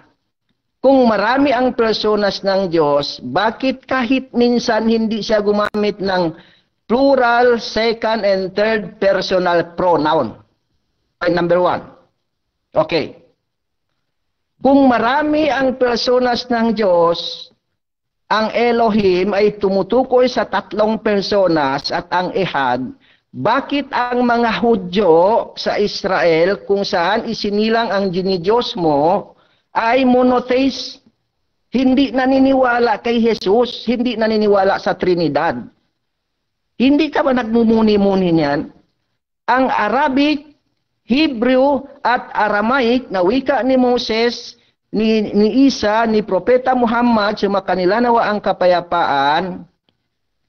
Kung marami ang personas ng Diyos, bakit kahit minsan hindi siya gumamit ng plural, second, and third personal pronoun? Point number 1. Okay. Kung marami ang personas ng Diyos, ang Elohim ay tumutukoy sa 3 personas at ang Ehad, bakit ang mga Hudyo sa Israel kung saan isinilang ang dinidiyos mo ay monotheist, hindi naniniwala kay Jesus, hindi naniniwala sa Trinidad? Hindi ka ba nagmumuni-muni niyan? Ang Arabic, Hebrew at Aramaic na wika ni Moses, ni Isa, ni Propeta Muhammad, sa makanila nawa ang kapayapaan,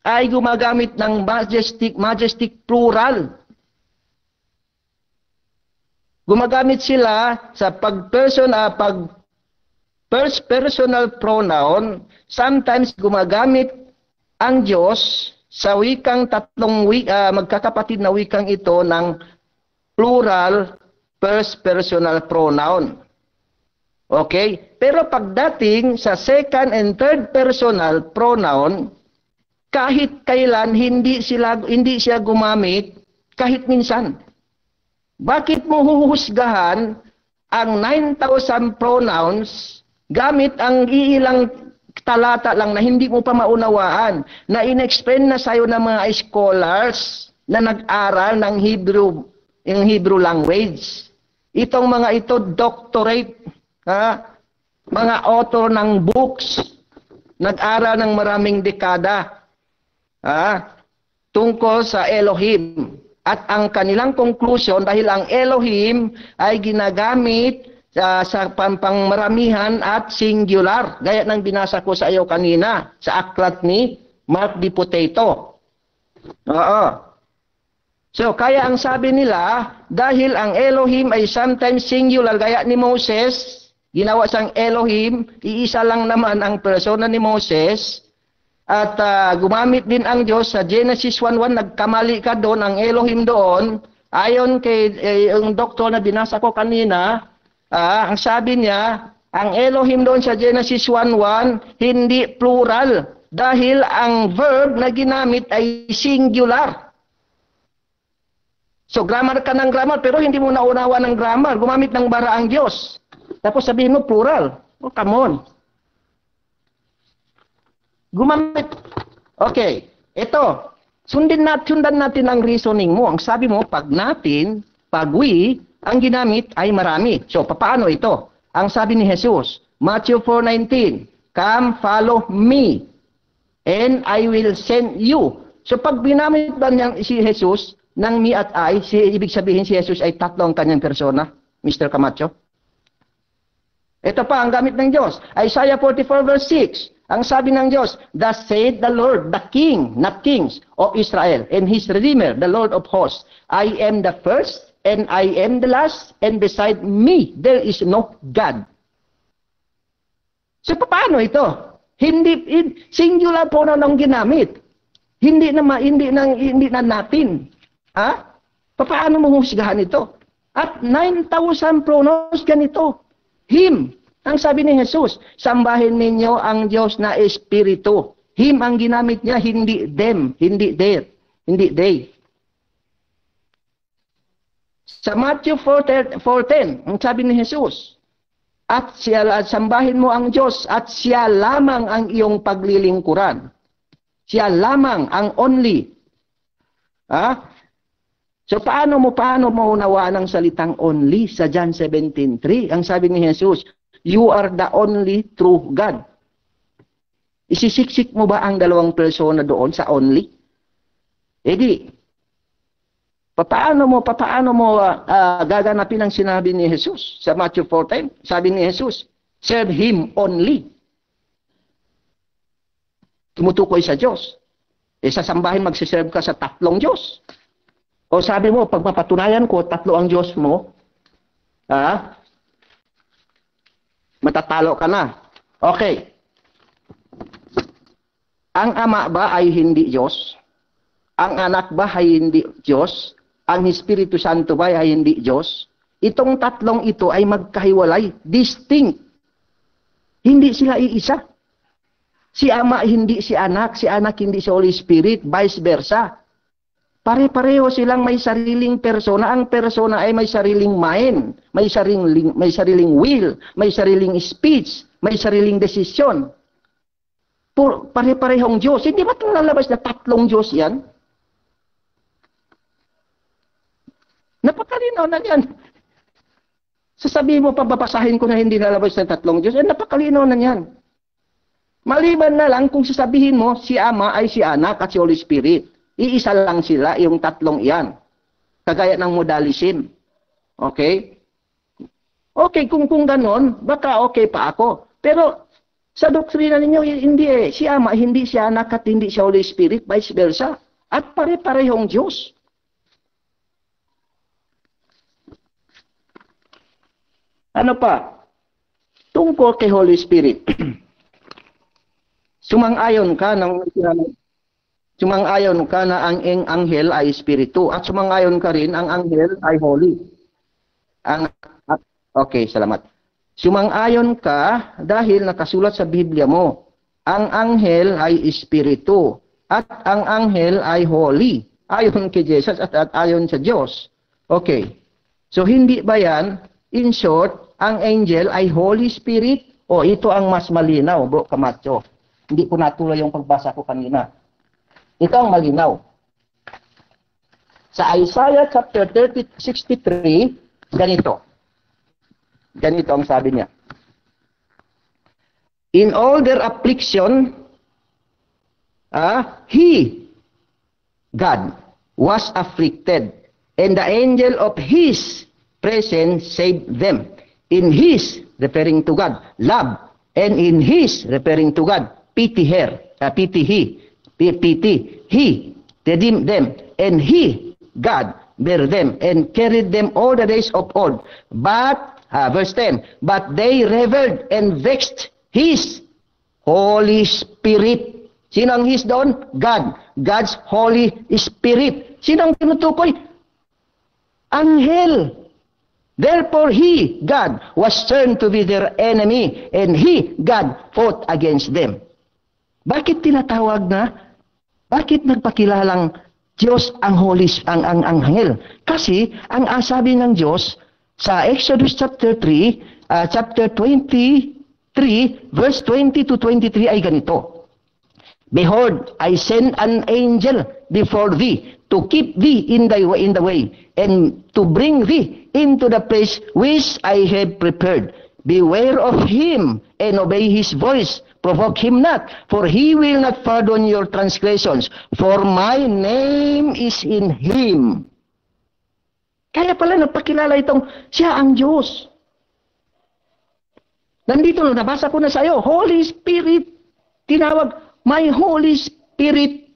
ay gumagamit ng majestic plural. Gumagamit sila sa first personal pronoun. Sometimes gumagamit ang Diyos sa wikang magkakapatid na wikang ito ng plural first personal pronoun. Okay? Pero pagdating sa second and third personal pronoun, kahit kailan hindi siya gumamit kahit minsan. Bakit mo huhusgahan ang 9,000 pronouns gamit ang iilang talata lang na hindi mo pa maunawaan, na in-explain na sa'yo ng mga scholars na nag-aral ng Hebrew language. Itong mga ito, doctorate, mga author ng books, nag-aral ng maraming dekada tungkol sa Elohim. At ang kanilang conclusion, dahil ang Elohim ay ginagamit sa pangmaramihan at singular, gaya ng binasa ko sa iyo kanina, sa aklat ni Mark the Potato. So, kaya ang sabi nila, dahil ang Elohim ay sometimes singular, gaya ni Moses, ginawa siyang Elohim, iisa lang naman ang persona ni Moses, at gumamit din ang Diyos sa Genesis 1:1, nagkamali ka doon, ang Elohim doon, ayon kay yung doktor na binasa ko kanina, ang sabi niya, ang Elohim doon sa Genesis 1:1, hindi plural, dahil ang verb na ginamit ay singular. So, grammar ka ng grammar, pero hindi mo naunawa ng grammar, gumamit ng bara ang Diyos. Tapos sabihin mo plural. Oh, come on. Gumamit. Okay. Ito. Sundan natin ang reasoning mo. Ang sabi mo, pag we, ang ginamit ay marami. So, paano ito? Ang sabi ni Jesus, Matthew 4:19, come, follow me, and I will send you. So, pag binamit ba niyang si Jesus ng me at I, ibig sabihin si Jesus ay 3 ang kanyang persona, Mr. Camacho? Ito pa ang gamit ng Diyos. Isaiah 44:6. Ang sabi ng Diyos, thus said the Lord, the King, not kings, of Israel, and His Redeemer, the Lord of hosts. I am the first, and I am the last, and beside me, there is no God. So, paano ito? Hindi singular po na nang ginamit. Hindi na natin. Paano mo husgahan ito? At 9,000 pronouns ganito. Him. Ang sabi ni Jesus, sambahin ninyo ang Diyos na Espiritu. Him ang ginamit niya, hindi them, hindi there, hindi they. Sa Matthew 4:10, ang sabi ni Jesus, at sambahin mo ang Diyos at siya lamang ang iyong paglilingkuran. Siya lamang ang only. So paano mo unawaan ang salitang only sa John 17:3? Ang sabi ni Jesus, you are the only true God. Isisiksik mo ba ang 2 persona doon sa only? Edi, paano mo gaganapin ang sinabi ni Jesus sa Matthew 4:10? Sabi ni Jesus, serve Him only. Tumutukoy sa Diyos. Sasambahin magsiserve ka sa 3 Diyos. O sabi mo, pag mapatunayan ko, 3 ang Diyos mo, Ha? Matatalo ka na. Okay. Ang Ama ba ay hindi Diyos? Ang Anak ba ay hindi Diyos? Ang Espiritu Santo ba ay hindi Diyos? Itong tatlong ito ay magkahiwalay, distinct. Hindi sila iisa. Si Ama hindi si Anak hindi si Holy Spirit, vice versa. Pare-pareho silang may sariling persona. Ang persona ay may sariling mind, may sariling will, may sariling speech, may sariling desisyon. Pare-parehong Diyos. Hindi ba ito lalabas na tatlong Diyos yan? Napakalinaw na yan. Sasabihin mo, pababasahin ko na hindi lalabas na tatlong Diyos. Napakalinaw na yan. Maliban na lang kung sasabihin mo, si Ama ay si Anak at si Holy Spirit. Iisa lang sila, yung tatlong iyan. Kagaya ng modalism. Okay? Okay, kung ganon, baka okay pa ako. Pero sa doktrina ninyo, hindi eh. Si Ama, hindi si Anak at hindi si Holy Spirit, vice versa. At pare-parehong Diyos. Ano pa? Tungkol kay Holy Spirit. Sumang-ayon ka na ang anghel ay espiritu at sumang-ayon ka rin ang anghel ay holy. Okay, salamat. Sumang-ayon ka dahil nakasulat sa Biblia mo, ang anghel ay espiritu at ang anghel ay holy. Ayon kay Jesus at ayon sa Diyos. Okay. So hindi ba yan, in short, ang angel ay Holy Spirit? O ito ang mas malinaw, Bro Camacho. Hindi ko natuloy yung pagbasa ko kanina. Ito ang malinaw. Sa Isaiah chapter 63, ganito. Ganito ang sabi niya. In all their affliction, He, God, was afflicted, and the angel of His presence saved them. In His, referring to God, love, and in His, referring to God, pity, He redeemed them, and He, God, bare them, and carried them all the days of old. But, verse 10, but they reveled and vexed His Holy Spirit. Sino ang His doon? God. God's Holy Spirit. Sino ang tinutukoy? Anghel. Therefore He, God, was turned to be their enemy, and He, God, fought against them. Bakit tinatawag na? Bakit nagpakilalang Diyos ang ang anghel? Kasi ang sabi ng Diyos sa Exodus chapter 3, chapter 23, verse 20 to 23 ay ganito. Behold, I send an angel before thee to keep thee in the way, and to bring thee into the place which I have prepared. Beware of him and obey his voice. Provoke him not, for he will not pardon your transgressions, for my name is in him. Kaya pala nagpakilala itong siya ang Diyos. Nandito na, nabasa ko na sa iyo, Holy Spirit, tinawag, my Holy Spirit.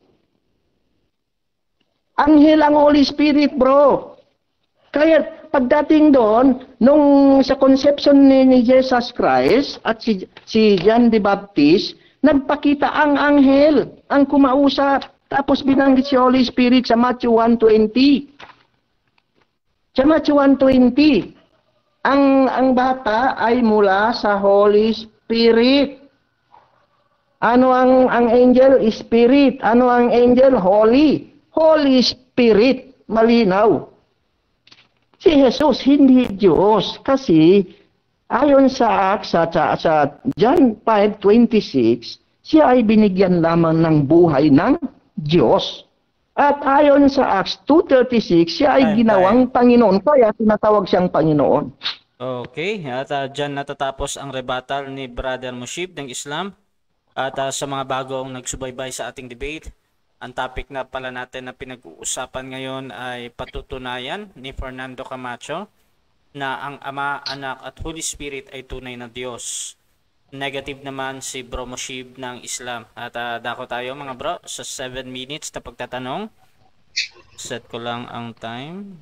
Anghel ang Holy Spirit, bro. Kaya pagdating doon, nung sa conception ni Jesus Christ at si John the Baptist, nagpakita ang anghel, ang kumausap. Tapos binanggit si Holy Spirit sa Matthew 1:20. Sa Matthew 1:20, ang bata ay mula sa Holy Spirit. Ano ang angel? Spirit. Ano ang angel? Holy. Holy Spirit. Malinaw. Si Jesus hindi Diyos kasi ayon sa John 5:26, siya ay binigyan lamang ng buhay ng Diyos. At ayon sa Acts 2:36, siya ay ginawang Panginoon, kaya tinatawag siyang Panginoon. Okay, at dyan natatapos ang rebuttal ni Brother Mushib ng Islam. At sa mga bagong nagsubaybay sa ating debate, ang topic na pala natin na pinag-uusapan ngayon ay patutunayan ni Fernando Camacho na ang Ama, Anak at Holy Spirit ay tunay na Diyos. Negative naman si Bro Mushib ng Islam. At dako tayo mga bro sa 7 minutes na pagtatanong. Set ko lang ang time.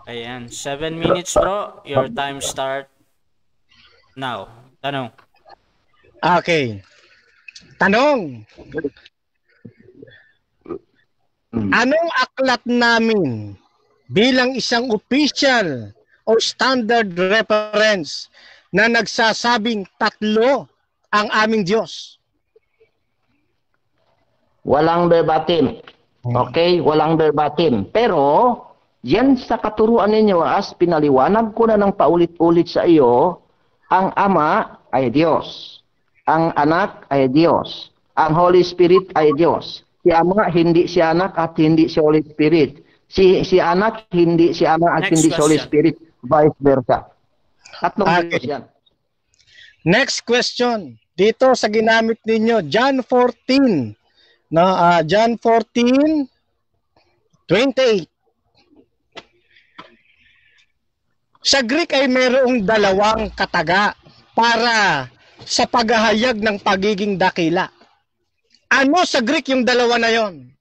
Ayan, 7 minutes bro. Your time start now. Tanong. Okay. Tanong. Anong aklat namin bilang isang official o standard reference na nagsasabing tatlo ang aming Diyos? Walang verbatim. Okay? Walang verbatim. Pero, yan sa katuruan ninyo, as pinaliwanag ko na ng paulit-ulit sa iyo, ang Ama ay Diyos. Ang Anak ay Diyos. Ang Holy Spirit ay Diyos. Si Ama, hindi si Anak at hindi si Holy Spirit. Si Anak, hindi si Ama at Next hindi si Holy question. Spirit. Vice versa. Tatlong Okay. Diyos yan. Next question. Dito sa ginamit ninyo, John 14. No, John 14:28. Sa Greek ay mayroong dalawang kataga para sa paghahayag ng pagiging dakila. Ano sa Greek yung dalawa na yon?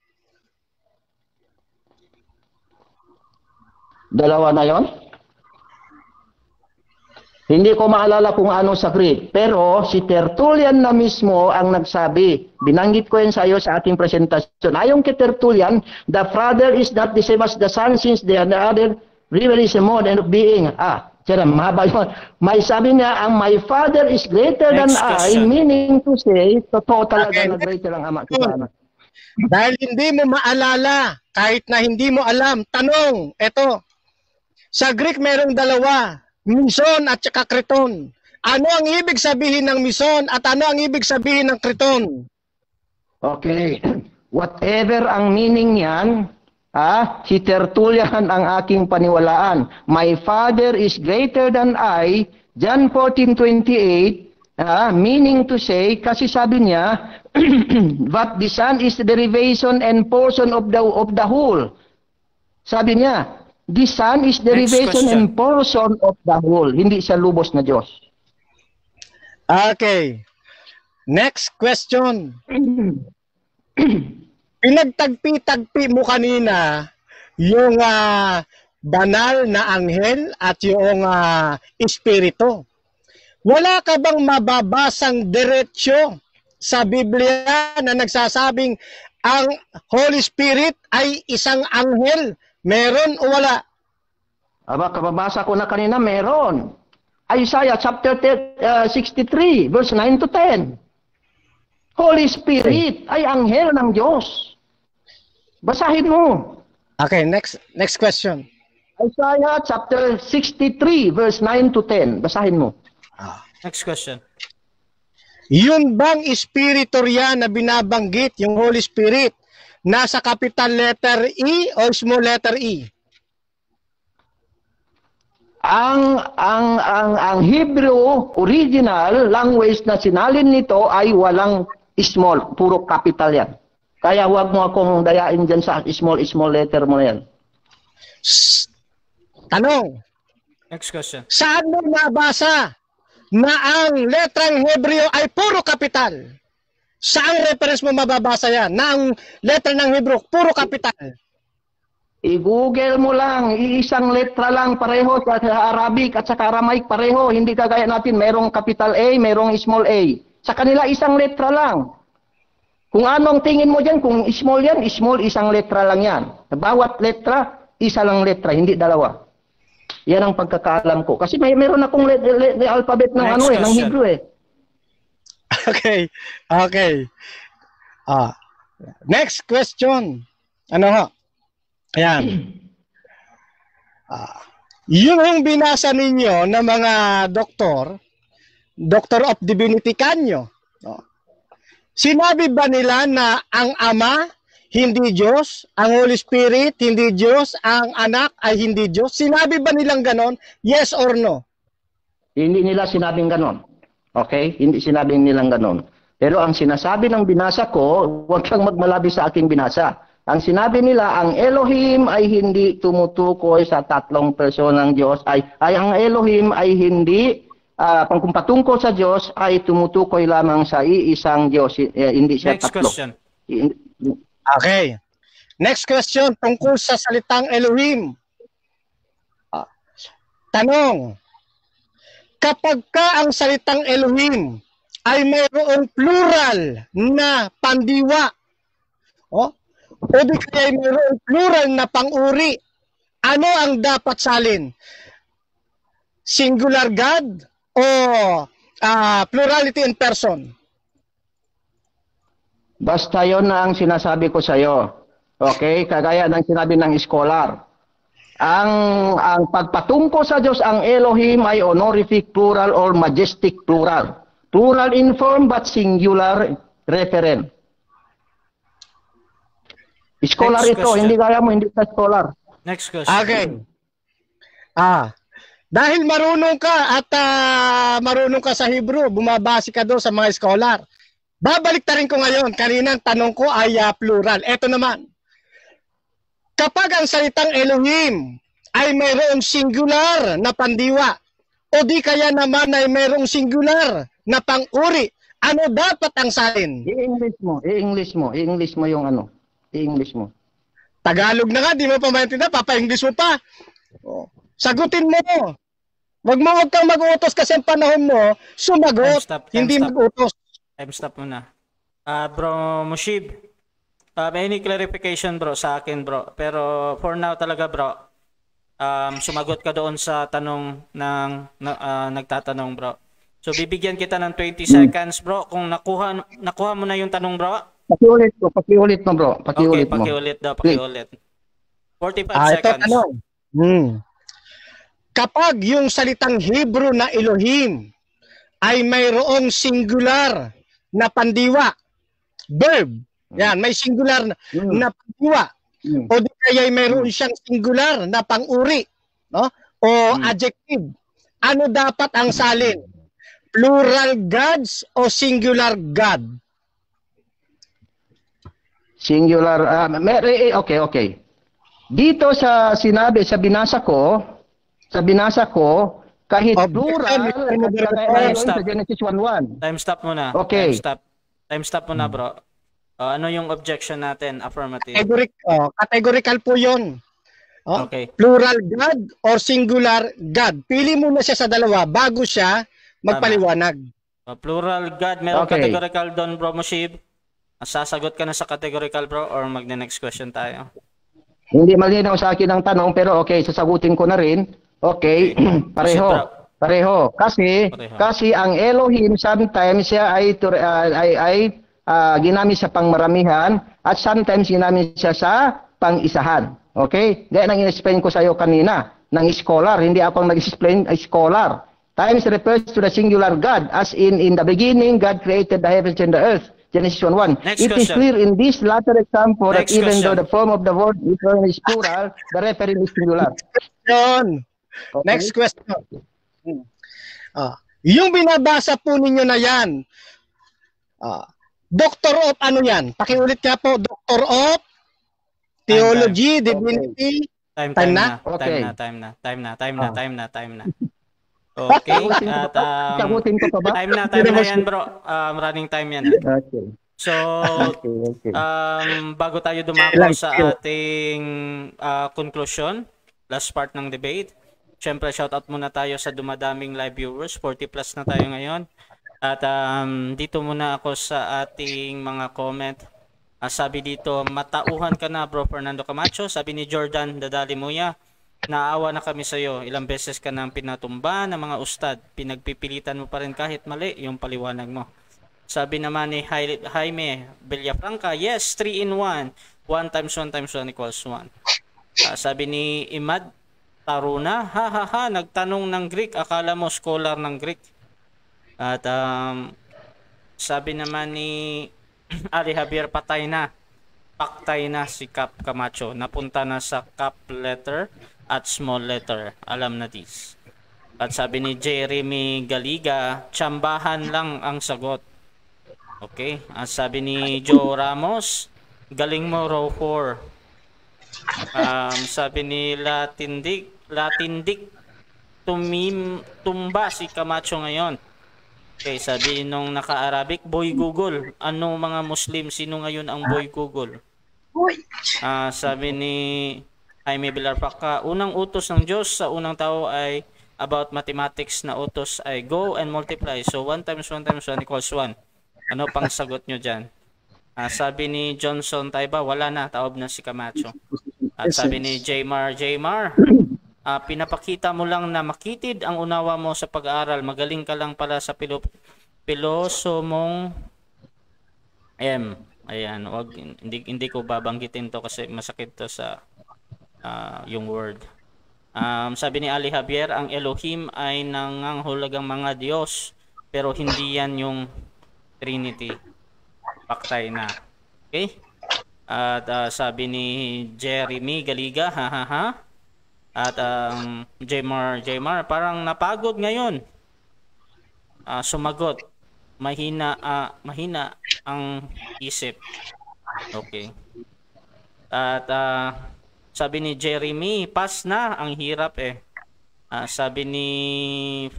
Dalawa na yon? Hindi ko maalala kung ano sa Greek. Pero si Tertullian na mismo ang nagsabi. Binanggit ko yan sa iyo sa ating presentasyon. Ayon kay Tertullian, the Father is not the same as the Son since the other river is a mode of being. Mahaba yun. May sabi niya, ang my Father is greater than Next I, question. meaning to say, totoo talaga Okay, na greater ang Ama sa Anak. Dahil hindi mo maalala, kahit na hindi mo alam, tanong, eto. Sa Greek mayroong dalawa, mison at saka kriton. Ano ang ibig sabihin ng mison at ano ang ibig sabihin ng kriton? Okay. Whatever ang meaning niyan, si Tertullian ang aking paniwalaan. My Father is greater than I, John 14:28, meaning to say, kasi sabi niya, but the Son is the derivation and portion of the whole. Sabi niya, the Son is derivation and portion of the whole. Hindi siya lubos na Diyos. Okay. Next question. Pinagtagpi-tagpi mo kanina yung banal na anghel at yung espiritu. Wala ka bang mababasang diretsyo sa Biblia na nagsasabing ang Holy Spirit ay isang anghel? Meron o wala? Kababasa ko na kanina, meron. Isaiah chapter 63, verse 9 to 10. Holy Spirit ay anghel ng Diyos. Basahin mo. Okay, next question. Isaiah chapter 63, verse 9 to 10. Basahin mo. Next question. Yun bang espiritu riyan na binabanggit, yung Holy Spirit, nasa capital letter E o small letter E? Ang Hebrew original language na sinalin nito ay walang small, puro capital yan. Kaya huwag mo akong dayain dyan sa small letter mo na yan. Tanong, Next question. saan mo nabasa na ang letrang Hebreo ay puro kapital? Saan reference mo mababasa yan? Na ang letra ng Hebreo, puro kapital. I-google mo lang, iisang letra lang pareho sa Arabic at sa Aramaic pareho. Hindi kagaya natin, merong capital A, merong small a. Sa kanila, isang letra lang. Kung anong tingin mo dyan, kung small yan, small, isang letra lang yan. Bawat letra, isa lang letra, hindi dalawa. Yan ang pagkakaalam ko. Kasi meron akong alphabet ng Next ng question. Hebrew eh. Okay. Next question. Ano ho? Ayan. Yung binasa ninyo ng mga Doctor of Divinity kanyo, sinabi ba nila na ang Ama hindi Diyos, ang Holy Spirit hindi Diyos, ang Anak ay hindi Diyos? Sinabi ba nilang ganon? Yes or no? Hindi nila sinabing ganon. Okay? Hindi sinabing nilang ganon. Pero ang sinasabi ng binasa ko, huwag kang magmalabi sa aking binasa. Ang sinabi nila, ang Elohim ay hindi tumutukoy sa tatlong personang Diyos. Ang Elohim ay hindi, kung patungkol sa Diyos, ay tumutukoy lamang sa iisang Diyos. Hindi siya Next tatlo. question. Okay. Next question tungkol sa salitang Elohim. Tanong, kapag ka ang salitang Elohim ay mayroong plural na pandiwa, o di kaya ay mayroong plural na pang-uri, ano ang dapat salin? Singular God o plurality in person? Basta yon na ang sinasabi ko sa iyo. Okay? Kagaya ng sinabi ng scholar. Ang pagpatungko sa Diyos, ang Elohim ay honorific plural or majestic plural. Plural in form but singular referent. Scholar Next ito, question. hindi kaya mo, hindi ka scholar. Next question. Okay. Dahil marunong ka at marunong ka sa Hebrew, bumabase ka doon sa mga scholar. Babalik ta rin ko ngayon. Kaninang tanong ko ay plural. Ito naman. Kapag ang salitang Elohim ay mayroong singular na pandiwa o di kaya naman ay mayroong singular na pang-uri, ano dapat ang salin? I-English mo yung ano. I-English mo. Tagalog na nga, di mo pa maintindihan, papa-English mo pa. Sagutin mo. Wag kang mag-utos kasi ang panahon mo, sumagot, hindi mag-utos. Time stop muna. Bro Mushib, may any clarification bro sa akin bro. Pero for now talaga bro, sumagot ka doon sa tanong ng nagtatanong bro. So bibigyan kita ng 20 seconds bro. Kung nakuha mo na yung tanong bro. Pakiulit mo bro. Pakiulit mo. Pakiulit. 45 Ito seconds. tanong. Kapag yung salitang Hebrew na Elohim ay mayroong singular na pandiwa, verb, yan, may singular na pandiwa, o di kaya mayroon siyang singular na pang-uri, no? O adjective, ano dapat ang salin? Plural gods o singular God? Singular, okay. Dito sa sinabi, sa binasa ko, kahit plural, sa Genesis 1:1. Time stop muna. Okay. Time stop muna bro. Ano yung objection natin? Affirmative. Categorical po yun. Okay. Plural God or singular God. Pili muna siya sa dalawa bago siya magpaliwanag. Plural God, meron categorical doon bro Mushib. Sasagot ka na sa categorical bro or mag-next question tayo? Hindi malinaw sa akin ang tanong pero okay, sasagutin ko na rin. Okay, pareho. Kasi ang Elohim sometimes siya ay ginamit sa pangmaramihan at sometimes ginamit siya sa pang-isahan. Okay? Gaya nang in-explain ko sa iyo kanina ng scholar, hindi ako nag-explain scholar. Times refers to the singular God as in the beginning God created the heavens and the earth. Genesis 1:1. It is clear in this latter example that even though the form of the word is plural, the referent is singular. Okay. Next question. Yung binabasa po ninyo na yan, Doctor of ano yan? Pakiulit nga po, Doctor of Theology, Divinity. Time na. Okay. At time na yan bro. Running time yan. So, bago tayo dumako sa ating conclusion, last part ng debate, syempre shoutout muna tayo sa dumadaming live viewers, 40 plus na tayo ngayon. At dito muna ako sa ating mga comment. Sabi dito, matauhan ka na bro Fernando Camacho. Sabi ni Jordan Dadali Muya, naawa na kami sa iyo. Ilang beses ka nang pinatumba ng mga ustad. Pinagpipilitan mo pa rin kahit mali yung paliwanag mo. Sabi naman ni Jaime Villafranca, yes, 3 in 1. 1 times 1 times 1 equals 1. Sabi ni Imad Taruna, nagtanong ng Greek, akala mo scholar ng Greek. At sabi naman ni Ali Javier, paktay na si Cap Camacho, napunta na sa cap letter at small letter, alam na this. At sabi ni Jeremy Galiga, tsambahan lang ang sagot. Okay, at sabi ni Joe Ramos, galing mo row 4. Sabi ni Latindik, tumba si Camacho ngayon. Okay, sabi nung naka-Arabic, Boy Google. Anong mga Muslim? Sino ngayon ang Boy Google? Sabi ni Jaime Villarpaca, unang utos ng Diyos sa unang tao ay about mathematics na utos ay go and multiply. So 1 times 1 times 1 equals 1. Ano pang sagot nyo dyan? Sabi ni Johnson Taiba, wala na, taob na si Camacho. At sabi ni Jmar, pinapakita mo lang na makitid ang unawa mo sa pag-aaral. Magaling ka lang pala sa piloso mong M. Ayan, hindi ko babanggitin to kasi masakit to sa yung word. Sabi ni Ali Javier, ang Elohim ay nanganghulugang mga Diyos, pero hindi yan yung Trinity. Paktay na. Okay? At sabi ni Jeremy Galiga, At Jmar, parang napagod ngayon. Sumagot. Mahina ang isip. Okay. At sabi ni Jeremy, pass na, ang hirap eh. Sabi ni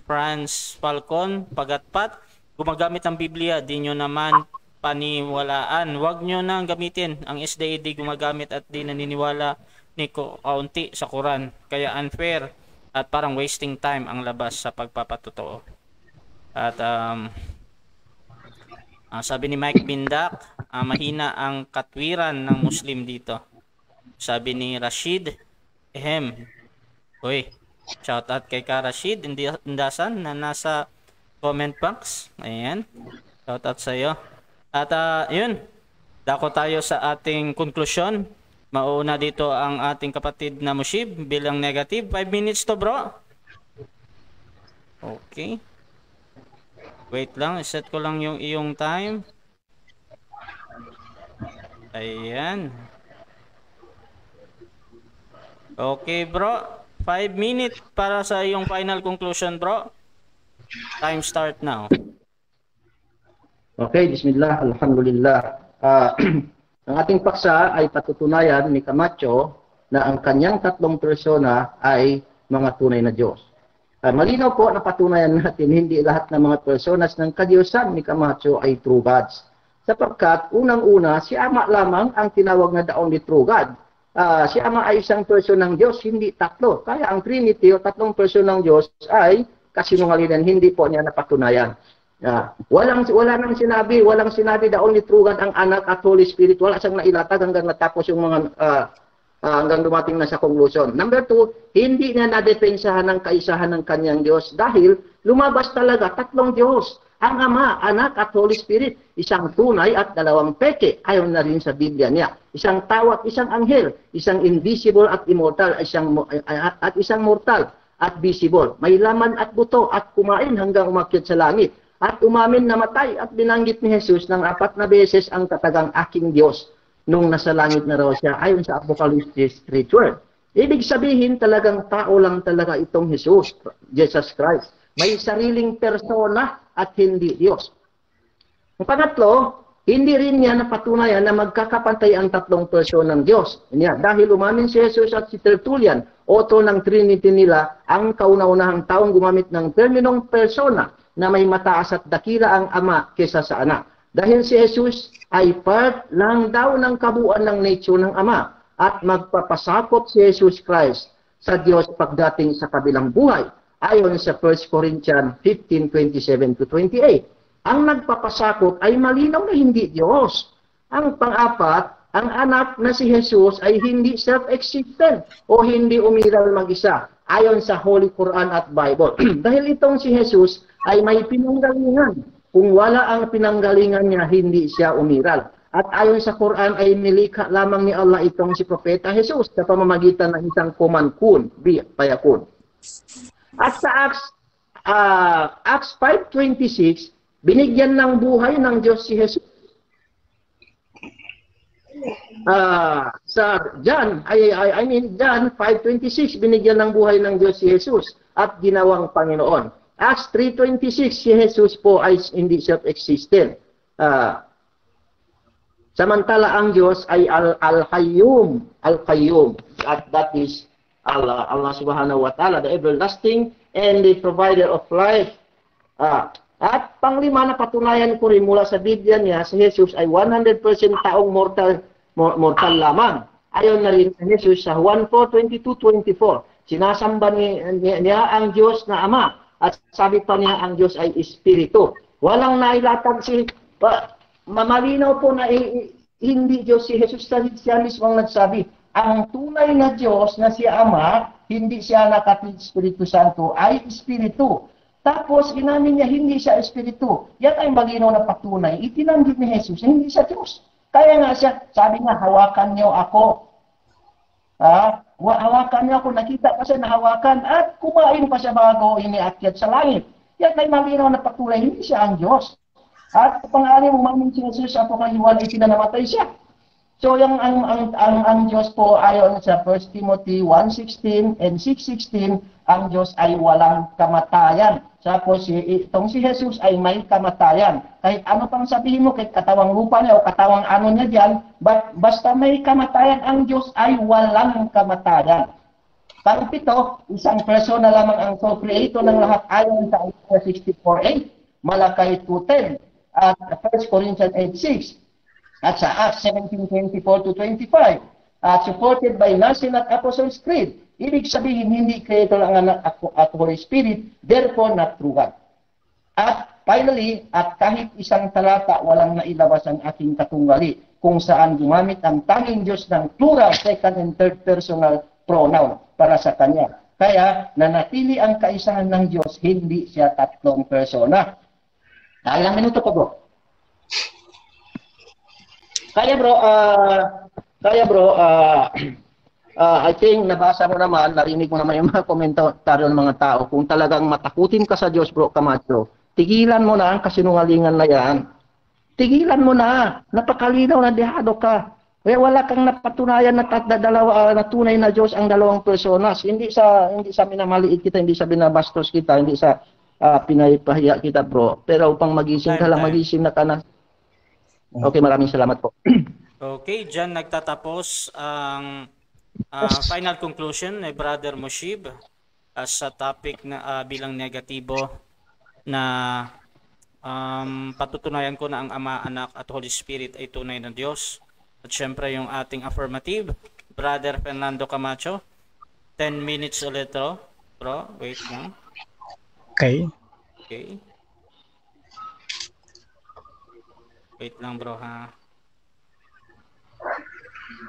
Franz Falcon, pagatpat, gumagamit ng Biblia, di nyo naman paniwalaan. Huwag nyo nang gamitin. Ang SDA di gumagamit at di naniniwala ni kaunti sa Quran. Kaya unfair at parang wasting time ang labas sa pagpapatotoo. At sabi ni Mike Bindak, mahina ang katwiran ng Muslim dito. Sabi ni Rashid, Uy, shout out kay Ka Rashid Indasan na nasa comment box. Ayan, shout out sa iyo. At yun, dako tayo sa ating konklusyon. Mauna dito ang ating kapatid na Mushib bilang negative. 5 minutes to, bro. Okay. Wait lang, set ko lang yung iyong time. Ayan. Okay, bro. 5 minutes para sa iyong final conclusion, bro. Time start now. Okay, bismillah, alhamdulillah. Ang ating paksa ay patutunayan ni Camacho na ang kanyang tatlong persona ay mga tunay na Diyos. Malinaw po na patunayan natin hindi lahat ng mga personas ng kadiyusan ni Camacho ay true gods. Sapagkat unang-una, si Ama lamang ang tinawag na the only true God. Si Ama ay isang person ng Diyos, hindi tatlo. Kaya ang Trinity o tatlong person ng Diyos ay kasinungalingan, hindi po niya napatunayan. Walang sinabi the only true God ang Anak at Holy Spirit. Wala siyang nailatag hanggang natapos yung mga hanggang dumating na sa conclusion. Number 2, hindi niya nadepensahan ng kaisahan ng kanyang Diyos dahil lumabas talaga tatlong Diyos. Ang Ama, Anak at Holy Spirit, isang tunay at dalawang peke. Ayon na rin sa Biblia niya. Isang tao at isang anghel, isang invisible at immortal, isang mortal at visible. May laman at buto at kumain hanggang umakyat sa langit. At umamin na matay at binanggit ni Jesus ng 4 na beses ang katagang aking Diyos nung nasa langit na raw siya ayon sa Apocalypse 3:12. Ibig sabihin talagang tao lang talaga itong Jesus Christ. May sariling persona at hindi Diyos. Ang pangatlo, hindi rin niya napatunayan na magkakapantay ang tatlong person ng Diyos. Dahil umamin si Jesus at si Tertullian, author ng Trinity nila, ang kauna-unahang taong gumamit ng terminong persona na may mataas at dakila ang Ama kesa sa Anak. Dahil si Jesus ay part lang daw ng kabuuan ng nature ng Ama at magpapasakop si Jesus Christ sa Diyos pagdating sa kabilang buhay. Ayon sa 1 Corinthians 15:27-28. Ang nagpapasakop ay malinaw na hindi Diyos. Ang pang-apat, ang anak na si Jesus ay hindi self-existent o hindi umiral mag-isa. Ayon sa Holy Quran at Bible. Dahil itong si Jesus ay may pinanggalingan. Kung wala ang pinanggalingan niya, hindi siya umiral. At ayon sa Quran ay nilikha lamang ni Allah itong si Propeta Jesus sa pamamagitan ng isang kuman-kun, payakun. At sa Acts 5:26, binigyan ng buhay ng Diyos si Jesus. Sa John 5:26, binigyan ng buhay ng Diyos si Jesus at ginawang Panginoon. Acts 3:26, si Jesus po ay hindi self-existent. Samantala ang Diyos ay Al-Qayyum, at that is Allah Subhanahu wa Ta'ala, the everlasting and the provider of life. At panglima na patunayan ko rin mula sa Biblia niya, si Jesus ay 100% taong mortal lamang. Ayon na rin sa Jesus sa Juan 4:22-24. Sinasamba niya ang Diyos na Ama. At sabi pa niya, ang Diyos ay Espiritu. Walang nailatag mamalinaw po na hindi Diyos si Jesus, siya mismo ang nagsabi. Ang tunay na Diyos na si Ama, hindi siya nakatid Espiritu Santo, ay Espiritu. Tapos, inamin niya, hindi siya Espiritu. Yan ay malinaw na patunay. Itinanggit ni Jesus, hindi siya Diyos. Kaya nga siya, sabi nga, hawakan niyo ako. Hawakan niyo ako, nakita pa siya na hawakan, at kumain pa siya bago iniakyat sa langit. Yan ay malinaw na patunay, hindi siya ang Diyos. At pangalan umamin si Jesus sa Panginoon, itinanamatay siya. So, ang Diyos po, ayon sa 1 Timothy 1:16 and 6:16, ang Diyos ay walang kamatayan. Tapos, itong si Jesus ay may kamatayan. Kahit ano pang sabihin mo, kahit katawang lupa niya o katawang ano niya dyan, basta may kamatayan, ang Diyos ay walang kamatayan. Pang-pito, isang persona lamang ang sole creator ng lahat ayon sa Isaiah 64:8, Malakay 2:10, at 1 Corinthians 8:6. At sa Acts 17:24-25, at supported by Nicene at Apostles' Creed. Ibig sabihin, hindi creator ang Anak at Holy Spirit, therefore not true God. At finally, at kahit isang talata, walang nailabas ang aking katunggali, kung saan gumamit ang tanging Diyos ng plural, second and third personal pronoun para sa Kanya. Kaya, nanatili ang kaisahan ng Diyos, hindi siya tatlong persona. Ilang minuto pa, bro? Kaya bro, I think nabasa mo naman, narinig mo naman yung mga komentaryo ng mga tao. Kung talagang matakutin ka sa Diyos, bro Camacho, tigilan mo na ang kasinungalingan na yan. Tigilan mo na. Napakalinaw na dehado ka. Kaya wala kang napatunayan na na tunay na Diyos ang dalawang personas. Hindi sa minamaliit kita, hindi sa binabastos kita, hindi sa pinahipahiya kita, bro. Pero upang magising ka lang, magising na ka na. Okay, maraming salamat po. Okay, dyan nagtatapos ang final conclusion ni Brother Mushib sa topic na bilang negatibo na patutunayan ko na ang Ama, Anak at Holy Spirit ay tunay na Diyos. At syempre yung ating affirmative, Brother Fernando Camacho, 10 minutes ulit, bro. Wait lang. Okay. Wait lang, bro, ha.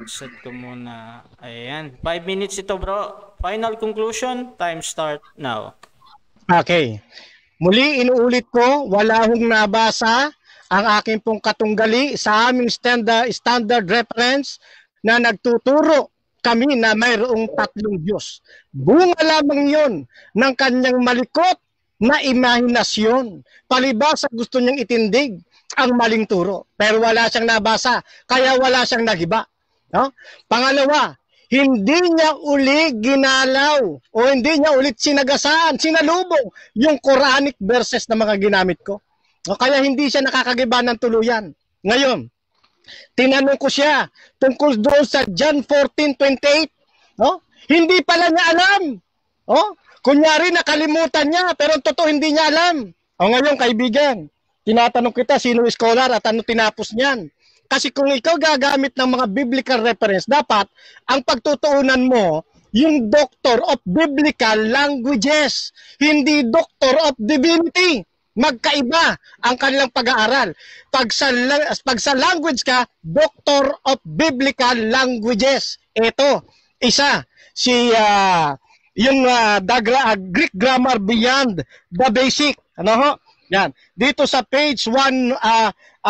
Set ko muna. Ayan. 5 minutes ito, bro. Final conclusion. Time start now. Okay. Muli, inuulit ko, wala hong nabasa ang aking pong katunggali sa aming standard reference na nagtuturo kami na mayroong tatlong Diyos. Bunga lamang yon ng kanyang malikot na imahinasyon. Palibasa gusto niyang itindig ang maling turo. Pero wala siyang nabasa, kaya wala siyang nagiba. No? Pangalawa, hindi niya uli ginalaw o hindi niya ulit sinagasaan, sinalubong yung Quranic verses na mga ginamit ko. No? Kaya hindi siya nakakagiba ng tuluyan. Ngayon, tinanong ko siya tungkol doon sa John 14:28. No? Hindi pala niya alam. Oh? Kunyari nakalimutan niya, pero totoo hindi niya alam. O ngayon, kaibigan, tinatanong kita, sino scholar at ano tinapos niyan? Kasi kung ikaw gagamit ng mga biblical reference, dapat ang pagtutuunan mo yung Doctor of Biblical Languages, hindi Doctor of Divinity. Magkaiba ang kanilang pag-aaral. Pag sa language ka, Doctor of Biblical Languages. Ito, isa, yung Greek Grammar Beyond the Basic. Ano ho? Yan. Dito sa page 111.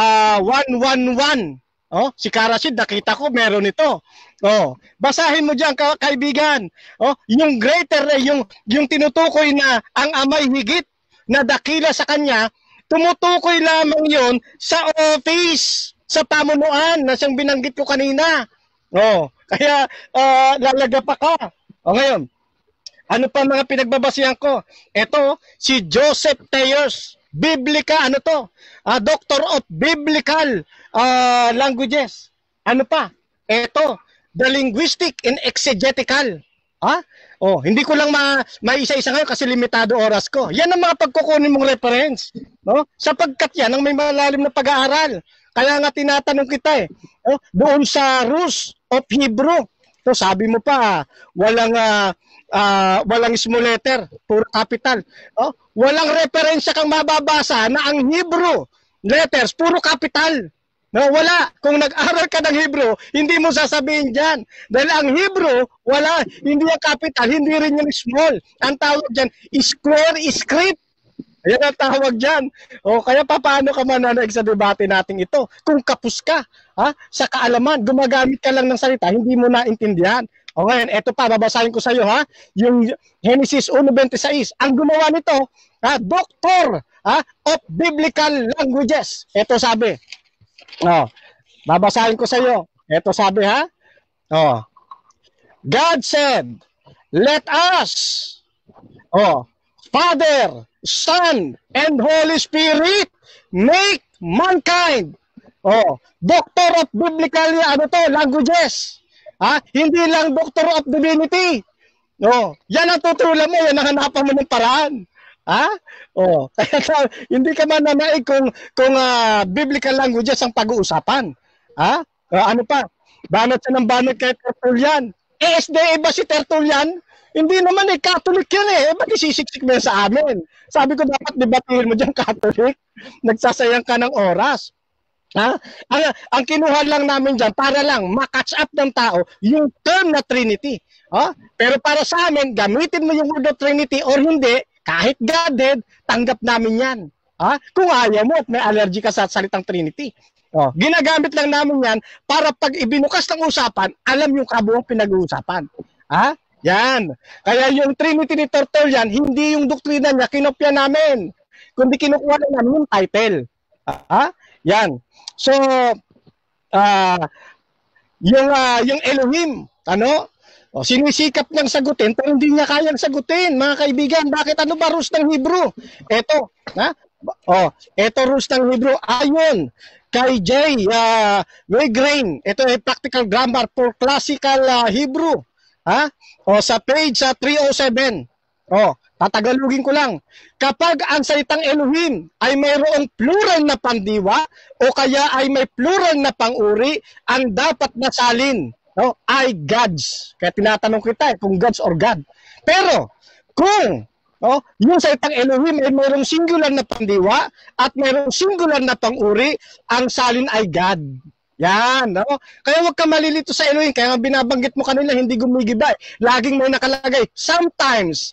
Oh, si Karasid, nakita ko meron ito. Oh, basahin mo diyan, kaibigan. Oh, yung greater, yung tinutukoy na ang amay higit na dakila sa kanya, tumutukoy lamang yon sa office, sa pamunuan na siyang binanggit ko kanina. Oh, kaya lalaga pa ka. Oh, ngayon, ano pa mga pinagbabasihan ko? Ito, si Joseph Thayers, Biblica, ano to? Doctor of Biblical Languages. Ano pa? Ito, The Linguistic and Exegetical. Oh, hindi ko lang maisa-isa ngayon kasi limitado oras ko. Yan ang mga pagkukunin mong reference, no? Sapagkat yan ang may malalim na pag-aaral. Kaya nga tinatanong kita doon sa Rus of Hebrew. So sabi mo pa, walang walang small letter, puro capital. Oh, walang referensya kang mababasa na ang Hebrew letters puro capital. No, wala. Kung nag-aral ka ng Hebrew, hindi mo sasabihin dyan. Dahil ang Hebrew, wala, hindi yung capital, hindi rin yung small. Ang tawag dyan, square script. Ayan ang tawag dyan. O, kaya paano ka mananaig sa debate natin ito? Kung kapus ka, sa kaalaman, gumagamit ka lang ng salita, hindi mo naintindihan. O ngayon, eto pa, babasahin ko sa iyo, yung Genesis 1:26. Ang gumawa nito, Doctor of Biblical Languages. Eto sabi, babasahin ko sa iyo. Ito sabi God said, let us, Father, Son, and Holy Spirit make mankind. Doctor of Biblical Languages. Hindi lang Doctor of Divinity. Yan ang tutulan mo, yan ang hanapan mo ng paraan. Kaya hindi ka mananaig kung biblical languages ang pag-uusapan. Ano pa? Banat siya ng banat kay Tertullian. SDA ba si Tertullian? Hindi naman Catholic yan Ba't isisiksik mo yan sa amin? Sabi ko dapat debatihin mo dyan, Catholic. Nagsasayang ka ng oras. Ang kinuha lang namin dyan para lang makatch up ng tao yung term na Trinity. Pero para sa amin, gamitin mo yung word of Trinity or hindi, kahit Godhead, tanggap namin yan. Kung ayaw mo at may allergy ka sa salitang Trinity. Ginagamit lang namin yan para pag ibinukas ng usapan, alam yung kabuang pinag-uusapan. Yan. Kaya yung Trinity ni Tertullian, hindi yung doktrina niya, kinopya namin. Kundi kinukuha na namin yung title. Yan. So, yung Elohim, sinisikap niyang sagutin pero hindi niya kayang sagutin, mga kaibigan. Bakit? Ano ba rules ng Hebrew? Ito, ito rules ng Hebrew ayon kay J. Wegrain. Ito ay practical grammar for classical Hebrew. Sa page 307. Tatagalugin ko lang. Kapag ang salitang Elohim ay mayroong plural na pandiwa o kaya ay may plural na panguri, ang dapat nasalin ay gods. Kaya tinatanong kita kung gods or God. Pero kung yung salitang Elohim ay mayroong singular na pandiwa at mayroong singular na panguri, ang salin ay God. Yan. Kaya huwag ka malilito sa Elohim. Kaya binabanggit mo kanila, hindi gumigibay. Laging may nakalagay. Sometimes.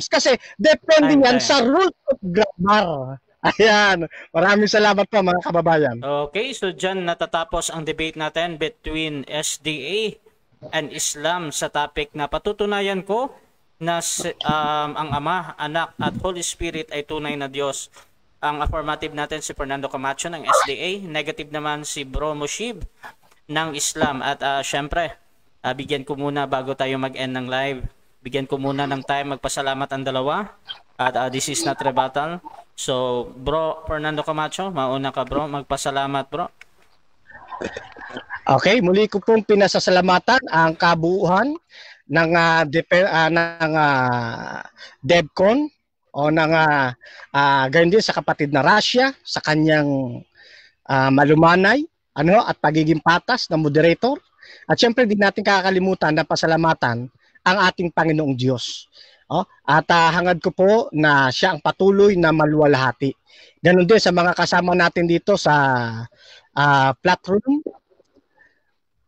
Kasi depende yan sa rule of grammar. Ayan. Maraming salamat po mga kababayan. Okay, so dyan natatapos ang debate natin between SDA and Islam sa topic na patutunayan ko na ang Ama, Anak at Holy Spirit ay tunay na Diyos. Ang affirmative natin si Fernando Camacho ng SDA, negative naman si Bro Mushib ng Islam. At syempre, bigyan ko muna bago tayo mag-end ng live, bigyan ko muna ng time magpasalamat ang dalawa. At this is not rebuttal. So, Bro Fernando Camacho, mauna ka bro, magpasalamat bro. Okay, muli ko pong pinasasalamatan ang kabuuan ng DevCon o ng gayon din sa kapatid na Russia sa kanyang malumanay at pagiging patas na moderator. At syempre din natin kakalimutan na pasalamatan ang ating Panginoong Diyos. At hangad ko po na siya ang patuloy na maluwalhati. Ganon din sa mga kasama natin dito sa Platroom.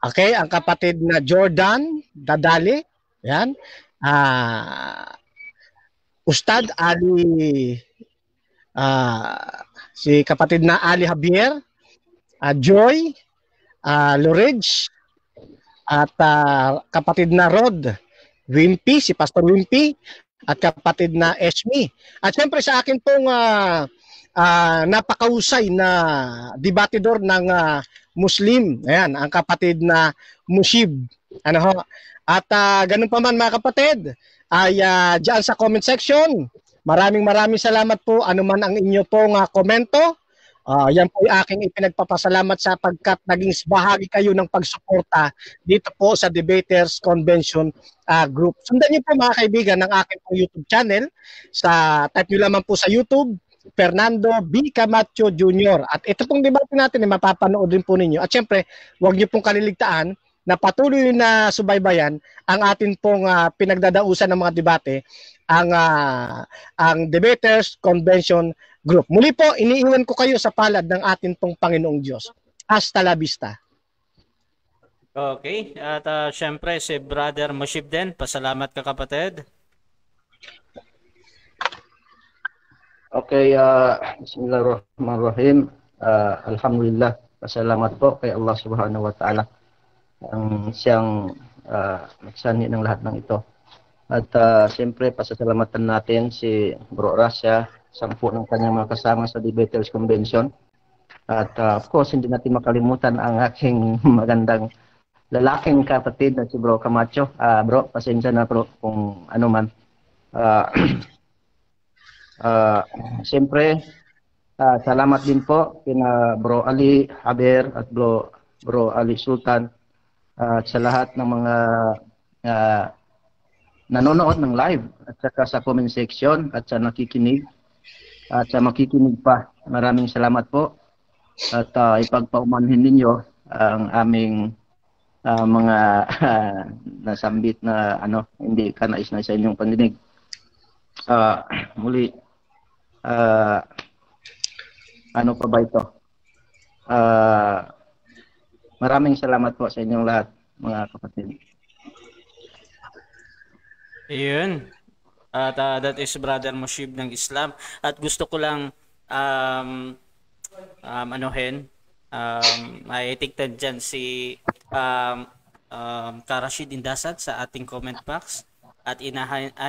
Okay, ang kapatid na Jordan Dadali. Yan. Ustad Ali, si kapatid na Ali Javier, Joy, Loridge, at kapatid na Rod Wimpy, si Pastor Wimpy, at kapatid na Esme. At siyempre sa akin pong napakausay na debatidor ng Muslim, ayan, ang kapatid na Mushib. At ganun pa man mga kapatid, ay dyan sa comment section, maraming salamat po anuman ang inyo pong komento. Yan po yung aking ipinagpapasalamat sapagkat naging bahagi kayo ng pagsuporta dito po sa Debaters Convention Group. Sundan niyo po mga kaibigan ng aking pong YouTube channel. Type nyo lamang po sa YouTube, Fernando B. Camacho Jr. At ito pong debate natin ay mapapanood din po ninyo. At syempre, huwag niyo pong kaliligtaan na patuloy na subaybayan ang atin pong pinagdadausan ng mga debate, ang Debaters Convention Group. Muli po, iniiwan ko kayo sa palad ng atin pong Panginoong Diyos. Hasta la vista. Okay, at syempre si Brother Moshib din, pasalamat ka kapatid. Okay, bismillahirrahmanirrahim. Alhamdulillah, pasalamat po kay Allah Subhanahu wa Ta'ala ang siyang nagsani ng lahat ng ito. At siyempre, pasasalamatan natin si Bro Rasha, 10 ng kanyang mga kasama sa Debaters Convention. At of course, hindi natin makalimutan ang aking magandang lalaking kapatid na si Bro Camacho. Bro, pasensya na bro kung ano man. Siyempre, salamat din po kina Bro Ali Haber at Bro Ali Sultan at sa lahat ng mga nanonood ng live at saka sa comment section at sa nakikinig at sa makikinig pa. Maraming salamat po at ipagpaumanhin ninyo ang aming mga nasambit na hindi ka nais-nais sa inyong pandinig. Muli, ano pa ba ito? Maraming salamat po sa inyong lahat, mga kapatid. Ayun. At that is Brother Moshib ng Islam. At gusto ko lang may tignan dyan si Karashid Indasat sa ating comment box. At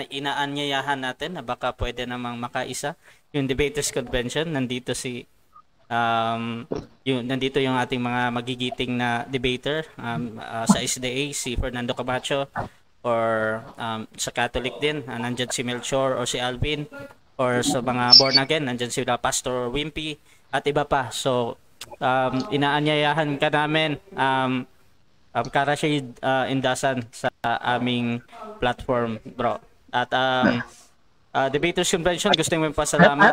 inaanyayahan natin na baka pwede namang makaisa yung Debaters Convention. Nandito yung ating mga magigiting na debater sa SDA, si Fernando Camacho, or sa Catholic din, nandyan si Melchor or si Alvin, or sa mga born again, nandyan si Pastor Wimpy at iba pa. So inaanyayahan ka namin Karashid Indasan sa aming platform, bro. At Debaters Convention, gusto mo pasalamat.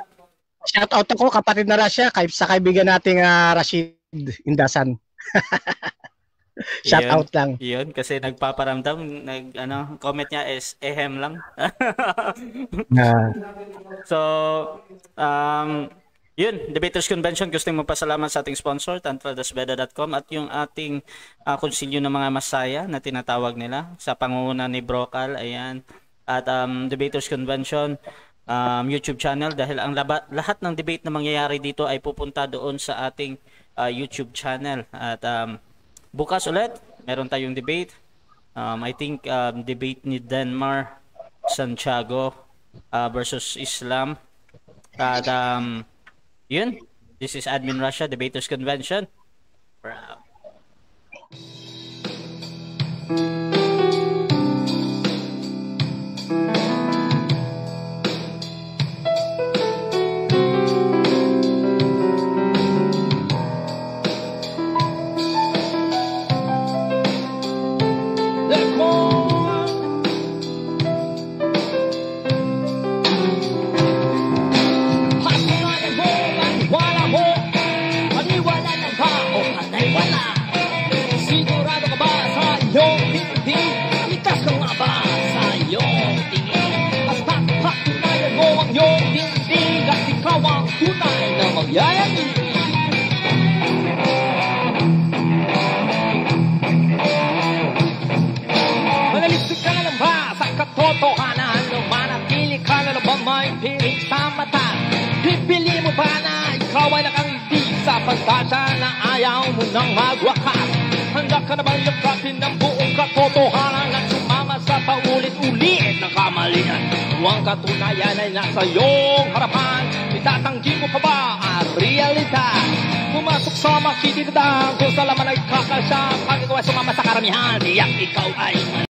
Shout out ako kapatid na Rasha sa kaibigan nating Rashid Indasan. Shout out lang. Yun, kasi nagpaparamdam, comment niya is ehem lang. So, yun, Debaters Convention, gusto mo pasalamat sa ating sponsor, tantradasbeda.com, at yung ating konsilyo ng mga masaya na tinatawag nila sa pangunguna ni Brocal, ayan. At Debaters Convention YouTube channel, dahil ang lahat ng debate na mangyayari dito ay pupunta doon sa ating YouTube channel. At bukas ulit, meron tayong debate. I think debate ni Denmark Santiago versus Islam. At yun, this is Admin Russia, Debaters Convention. Proud. Manalisik ka na lang ba sa katotohanan? Manatili ka na lang ba may piling sa mata? Pipili mo ba na ikaw ay nakangiti sa pantasya na ayaw mo nang magwakas? Handa ka na bang yakapin ng buong katotohanan at sumama sa paulit-ulit na kamalian? Huwag katunayan ay nasa iyong harapan. Itatanggi mo pa ba ang realidad? Pumasok sa makikitidang kung sa laman ay kakasya. Pag ikaw ay sumama sa karamihan, tiyak ikaw ay